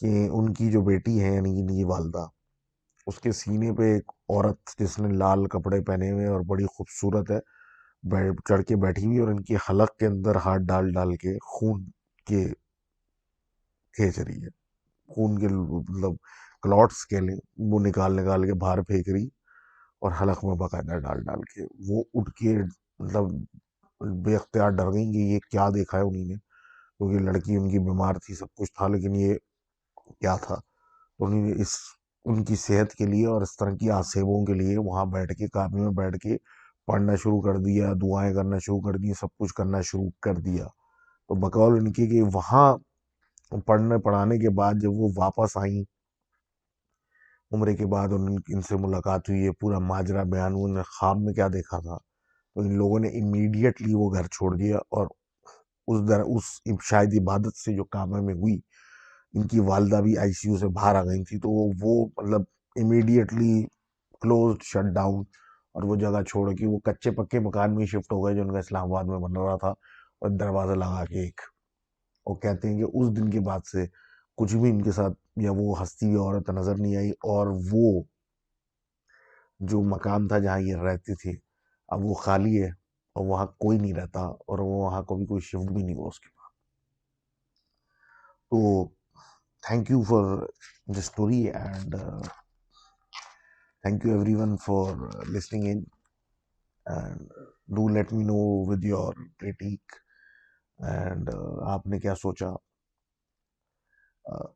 [SPEAKER 1] कि उनकी जो बेटी है, यानी कि इनकी वालदा, उसके सीने पे एक औरत जिसने लाल कपड़े पहने हुए और बड़ी खूबसूरत है, बैठ चढ़ के बैठी हुई, और इनकी हलक के अंदर हाथ डाल डाल के खून के खींच रही है। खून के मतलब क्लॉट्स के लिए वो निकाल निकाल के बाहर फेंक रही, और हलक में बाकायदा डाल डाल के। वो उठ के मतलब बेख्तियार डर गई कि ये क्या देखा है उन्हीं ने, क्योंकि लड़की उनकी बीमार थी, सब कुछ था, लेकिन ये क्या था। तो उन्होंने इस उनकी सेहत के लिए और इस तरह की आसेबों के लिए वहां बैठ के काबे में बैठ के पढ़ना शुरू कर दिया, दुआएं करना शुरू कर दी, सब कुछ करना शुरू कर दिया। तो बकौल इनके कि वहां पढ़ने पढ़ाने के बाद जब वो वापस आई उम्र के बाद, और इनसे मुलाकात हुई, ये पूरा माजरा बयान हुआ, उन्होंने ख्वाब में क्या देखा था, तो इन लोगों ने इमीडिएटली वो घर छोड़ दिया। और उस शायद इबादत से जो काबा में हुई, इनकी वालदा भी आईसीयू से बाहर आ गई थी, तो वो मतलब इमीडिएटली क्लोज शट डाउन, और वो जगह छोड़ के वो कच्चे पक्के मकान में शिफ्ट हो गए जो उनका इस्लामाबाद में बन रहा था, और दरवाजा लगा के एक। और कहते हैं कि उस दिन के बाद से कुछ भी इनके साथ या वो हंसती हुई औरत नजर नहीं आई, और वो जो मकान था जहाँ ये रहती थी, अब वो खाली है, और वहाँ कोई नहीं रहता, और वो वहाँ कभी कोई शिफ्ट भी नहीं हुआ उसके बाद। तो thank you for the story, and thank you everyone for listening in, and do let me know with your critique, and आपने क्या सोचा। uh,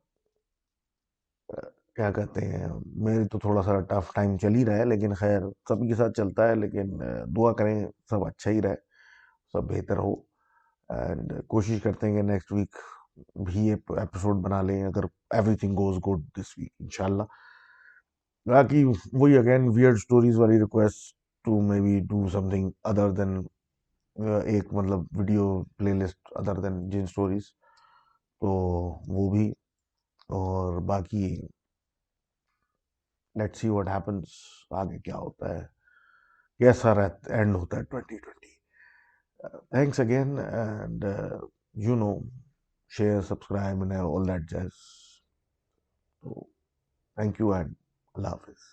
[SPEAKER 1] क्या कहते हैं, मेरे तो थोड़ा सा टफ टाइम चल ही रहा है, लेकिन खैर सभी के साथ चलता है, लेकिन दुआ करें सब अच्छा ही रहे, सब बेहतर हो। एंड कोशिश करते हैं कि नेक्स्ट वीक भी ये एपिसोड बना लें, अगर everything goes good this week इंशाल्लाह। बाकी वही अगेन वियर्ड स्टोरीज वाली request to may be do something other than एक मतलब वीडियो प्लेलिस्ट अदर देन जिन स्टोरीज, तो वो भी। और बाकी लेट्स सी व्हाट हैपेंस, आगे क्या होता है, कैसा रहता एंड होता है 2020। Thanks again, and you know, share, subscribe, and all that jazz. So, thank you and Allah Hafiz.